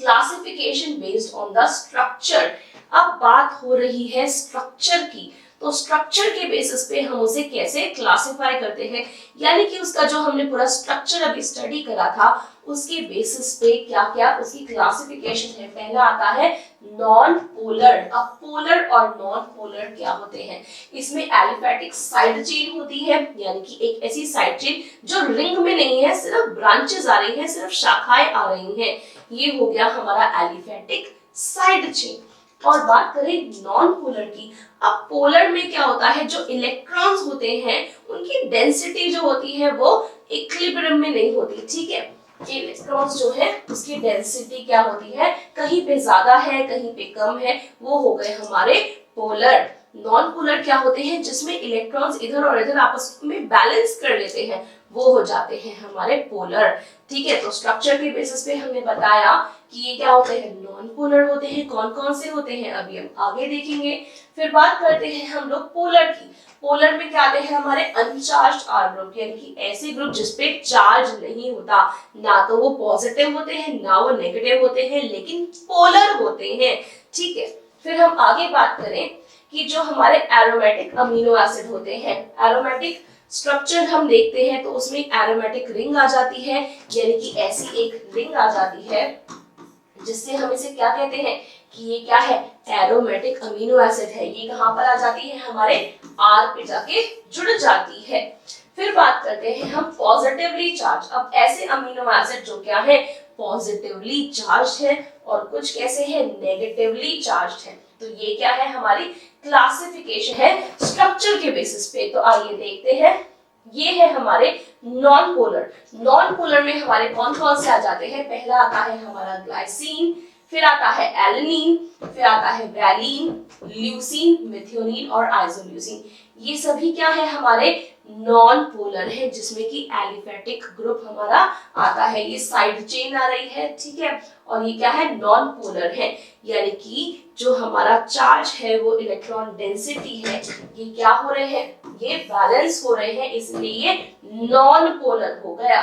classification based on the structure. अब बात हो रही है स्ट्रक्चर की। तो स्ट्रक्चर के बेसिस पे हम उसे कैसे क्लासिफाई करते हैं, यानी कि उसका जो हमने पूरा स्ट्रक्चर अभी स्टडी करा था उसके बेसिस पे क्या क्या उसकी क्लासिफिकेशन है। पहला आता है नॉन पोलर। अब पोलर और नॉन पोलर क्या होते हैं, इसमें एलिफेटिक साइड चेन होती है, यानी कि एक ऐसी साइड चेन जो रिंग में नहीं है, सिर्फ ब्रांचेस आ रही हैं, सिर्फ शाखाएं आ रही हैं, ये हो गया हमारा एलिफेटिक साइड चेन। और बात करें नॉन पोलर की, अब पोलर में क्या होता है, जो इलेक्ट्रॉन्स होते हैं उनकी डेंसिटी जो होती है वो इक्विलिब्रियम में नहीं होती, ठीक है। इलेक्ट्रॉन्स जो है उसकी डेंसिटी क्या होती है, कहीं पे ज्यादा है कहीं पे कम है, वो हो गए हमारे पोलर। नॉन पोलर क्या होते हैं, जिसमें इलेक्ट्रॉन्स इधर और इधर आपस में बैलेंस कर लेते हैं, वो हो जाते हैं हमारे पोलर, ठीक है। तो स्ट्रक्चर के बेसिस पे हमने बताया कि ये क्या होते हैं, नॉन पोलर होते हैं। कौन कौन से होते हैं अभी हम आगे देखेंगे। फिर बात करते हैं हम लोग पोलर की। पोलर में क्या आते हैं हमारे अनचार्ज्ड आर ग्रुप, यानी कि ऐसे ग्रुप जिसपे चार्ज नहीं होता, ना तो वो पॉजिटिव होते हैं ना वो नेगेटिव होते हैं, लेकिन पोलर होते हैं, ठीक है। फिर हम आगे बात करें कि जो हमारे एरोमेटिक अमीनो एसिड होते हैं, एरोमेटिक स्ट्रक्चर हम देखते हैं तो उसमें एरोमेटिक रिंग आ जाती है, यानी कि ऐसी एक रिंग आ जाती है जिससे हम इसे क्या कहते हैं कि ये क्या है, एरोमेटिक अमीनो एसिड है। ये कहां पर आ जाती है, हमारे आर पे जाके जुड़ जाती है। फिर बात करते हैं हम पॉजिटिवली चार्ज। अब ऐसे अमीनो एसिड जो क्या है, पॉजिटिवली चार्ज है, और कुछ कैसे है, नेगेटिवली चार्ज है। तो ये क्या है, हमारी क्लासिफिकेशन है स्ट्रक्चर के बेसिस पे। तो आइए देखते हैं, ये है हमारे नॉन पोलर। नॉन पोलर में हमारे कौन कौन से आ जाते हैं, पहला आता है हमारा ग्लाइसिन, फिर आता है एलेनिन, फिर आता है वैलिन, ल्यूसीन, मेथियोनिन और आइसोल्यूसीन। ये सभी क्या है, हमारे नॉन पोलर है, जिसमें कि एलिफेटिक ग्रुप हमारा आता है। ये साइड चेन आ रही है, ठीक है, और ये क्या है, नॉन पोलर है, यानी कि जो हमारा चार्ज है वो इलेक्ट्रॉन डेंसिटी है, ये क्या हो रहे हैं, ये बैलेंस हो रहे हैं, इसलिए ये नॉन पोलर हो गया।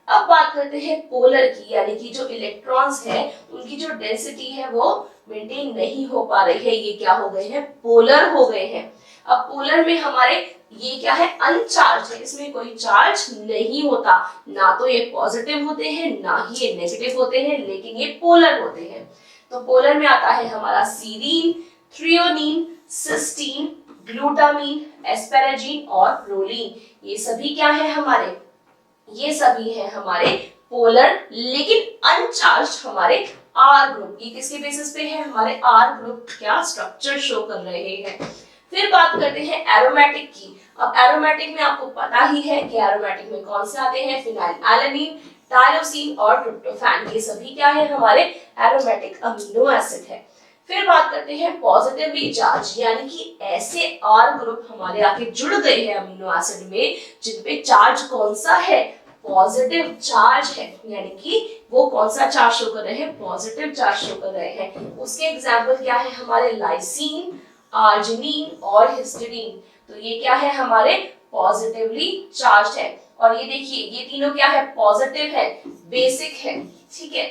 अब बात करते हैं पोलर की, यानी कि जो इलेक्ट्रॉन्स है उनकी जो डेंसिटी है वो मेंटेन नहीं हो पा रही है, ये क्या हो गए हैं, पोलर हो गए हैं। अब पोलर में हमारे ये क्या है, अनचार्ज है, इसमें कोई चार्ज नहीं होता, ना तो ये पॉजिटिव होते हैं ना ही ये नेगेटिव होते हैं, लेकिन ये पोलर होते हैं। तो पोलर में आता है हमारा सीरीन, थ्रियोनीन, सिस्टीन, ग्लूटामीन, एस्पेराजीन और प्रोलीन। ये सभी क्या है हमारे, ये सभी है हमारे पोलर, लेकिन अनचार्ज हमारे आर ग्रुप। ये किसके बेसिस पे है, हमारे आर ग्रुप क्या स्ट्रक्चर शो कर रहे हैं। फिर बात करते हैं एरोमेटिक की। अब एरोमेटिक में आपको पता ही है कि एरोमेटिक में कौन से आते हैं, फिनाइलएलैनिन, टायरोसिन और ट्रिप्टोफैन। ये सभी क्या है, हमारे एरोमेटिक अमीनो एसिड है। फिर बात करते हैं पॉजिटिवली चार्ज, यानी कि ऐसे आर ग्रुप हमारे आके जुड़ गए हैं अमीनो एसिड में जिनपे चार्ज कौन सा है, पॉजिटिव चार्ज है, यानी कि वो कौन सा चार्ज शो कर रहे हैं, पॉजिटिव चार्ज शो कर रहे हैं। उसके एग्जाम्पल क्या है, हमारे लाइसीन, आर्जिनिन और हिस्टीडीन। तो ये क्या है, हमारे पॉजिटिवली चार्ज है। और ये देखिए, ये तीनों क्या है, पॉजिटिव है, बेसिक है, ठीक है।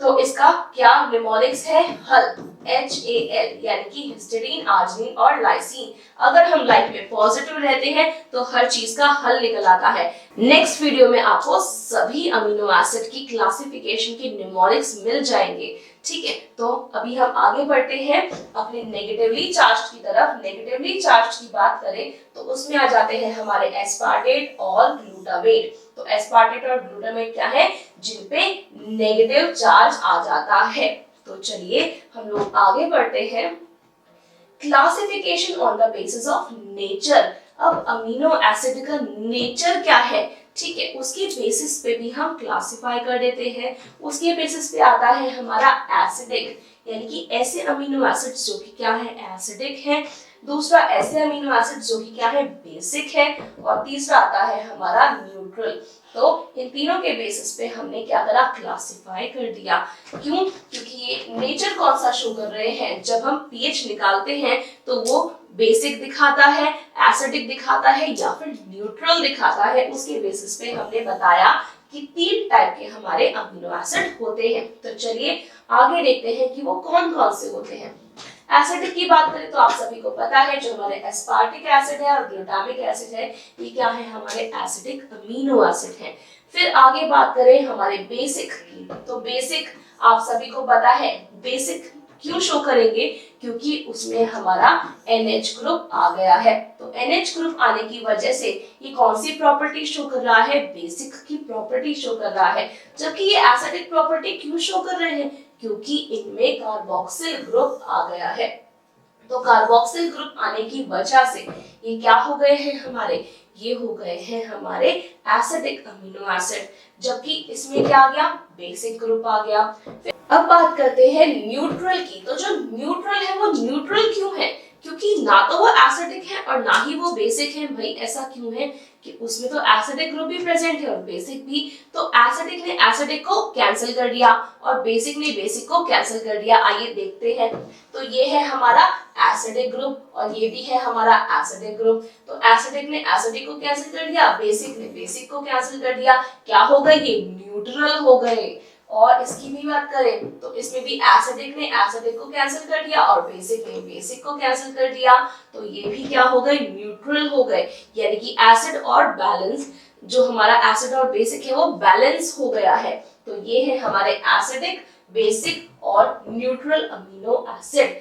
तो इसका क्या निमोनिक्स है, हल, HAL, यानी कि हिस्टीडीन, आर्जिनिन और लाइसीन। अगर हम लाइफ में पॉजिटिव रहते हैं तो हर चीज का हल निकल आता है। नेक्स्ट वीडियो में आपको सभी अमीनो एसिड की क्लासिफिकेशन की निमोनिक्स मिल जाएंगे, ठीक है। तो अभी हम आगे बढ़ते हैं अपने नेगेटिवली चार्ज की तरफ। नेगेटिवली चार्ज की बात करें तो उसमें आ जाते हैं हमारे एस्पार्टेट और ग्लूटामेट। तो एस्पार्टेट और ग्लूटामेट क्या है, जिनपे नेगेटिव चार्ज आ जाता है। तो चलिए हम लोग आगे बढ़ते हैं, classification on the basis of nature. अब अमीनो एसिड का नेचर क्या है, ठीक है, उसके बेसिस पे भी हम क्लासिफाई कर देते हैं। उसके बेसिस पे आता है हमारा एसिडिक, यानी कि ऐसे अमीनो एसिड जो कि क्या है, एसिडिक है। दूसरा ऐसे अमीनो एसिड जो कि क्या है, बेसिक है। और तीसरा आता है हमारा न्यूट्रल। तो इन तीनों के बेसिस पे हमने क्या करा, क्लासिफाई कर दिया। क्यों, क्योंकि ये नेचर कौन सा शो कर रहे हैं, जब हम पीएच निकालते हैं तो वो बेसिक दिखाता है, एसिडिक दिखाता है या फिर न्यूट्रल दिखाता है। उसके बेसिस पे हमने बताया कि 3 टाइप के हमारे अमीनो एसिड होते हैं। तो चलिए आगे देखते हैं कि वो कौन कौन से होते हैं। एसिडिक की बात करें तो आप सभी को पता है जो हमारे एस्पार्टिक एसिड है और ग्लूटामिक एसिड है, ये क्या है, हमारे एसिडिक अमीनो एसिड है। फिर आगे बात करें हमारे बेसिक की, तो बेसिक आप सभी को पता है, बेसिक क्यों शो करेंगे, क्योंकि उसमें हमारा NH ग्रुप आ गया है। तो NH ग्रुप आने की वजह से ये कौन सी प्रॉपर्टी शो कर रहा है, बेसिक की प्रॉपर्टी शो कर रहा है। जबकि ये एसिडिक प्रॉपर्टी क्यों शो कर रहे हैं, क्योंकि इनमें कार्बोक्सिल ग्रुप आ गया है। तो कार्बोक्सिल ग्रुप आने की वजह से ये क्या हो गए हैं हमारे, ये हो गए हैं हमारे एसिडिक अमीनो एसिड, जबकि इसमें क्या आ गया, बेसिक ग्रुप आ गया। अब बात करते हैं न्यूट्रल की। तो जो न्यूट्रल है वो न्यूट्रल क्यों है, क्योंकि ना तो वो एसिडिक है और ना ही वो बेसिक है। भाई ऐसा क्यों है कि उसमें तो एसिडिक ग्रुप भी प्रेजेंट है और बेसिक भी, तो एसिडिक ने एसिडिक को कैंसिल कर दिया और बेसिक ने बेसिक को कैंसिल कर दिया। आइए देखते हैं। तो ये है हमारा एसिडिक ग्रुप और ये भी है हमारा एसिडिक ग्रुप। तो एसिडिक ने एसिडिक को कैंसिल कर दिया, बेसिक ने बेसिक को कैंसिल कर दिया। क्या हो गए, ये न्यूट्रल हो गए। और इसकी भी बात करें तो इसमें भी एसिडिक ने एसिडिक को कैंसिल कर दिया और बेसिक ने बेसिक को कैंसिल कर दिया। तो ये भी क्या हो गए, न्यूट्रल हो गए। यानी कि एसिड और बैलेंस, जो हमारा एसिड और बेसिक है वो बैलेंस हो गया है। तो ये है हमारे एसिडिक, बेसिक और न्यूट्रल अमीनो एसिड।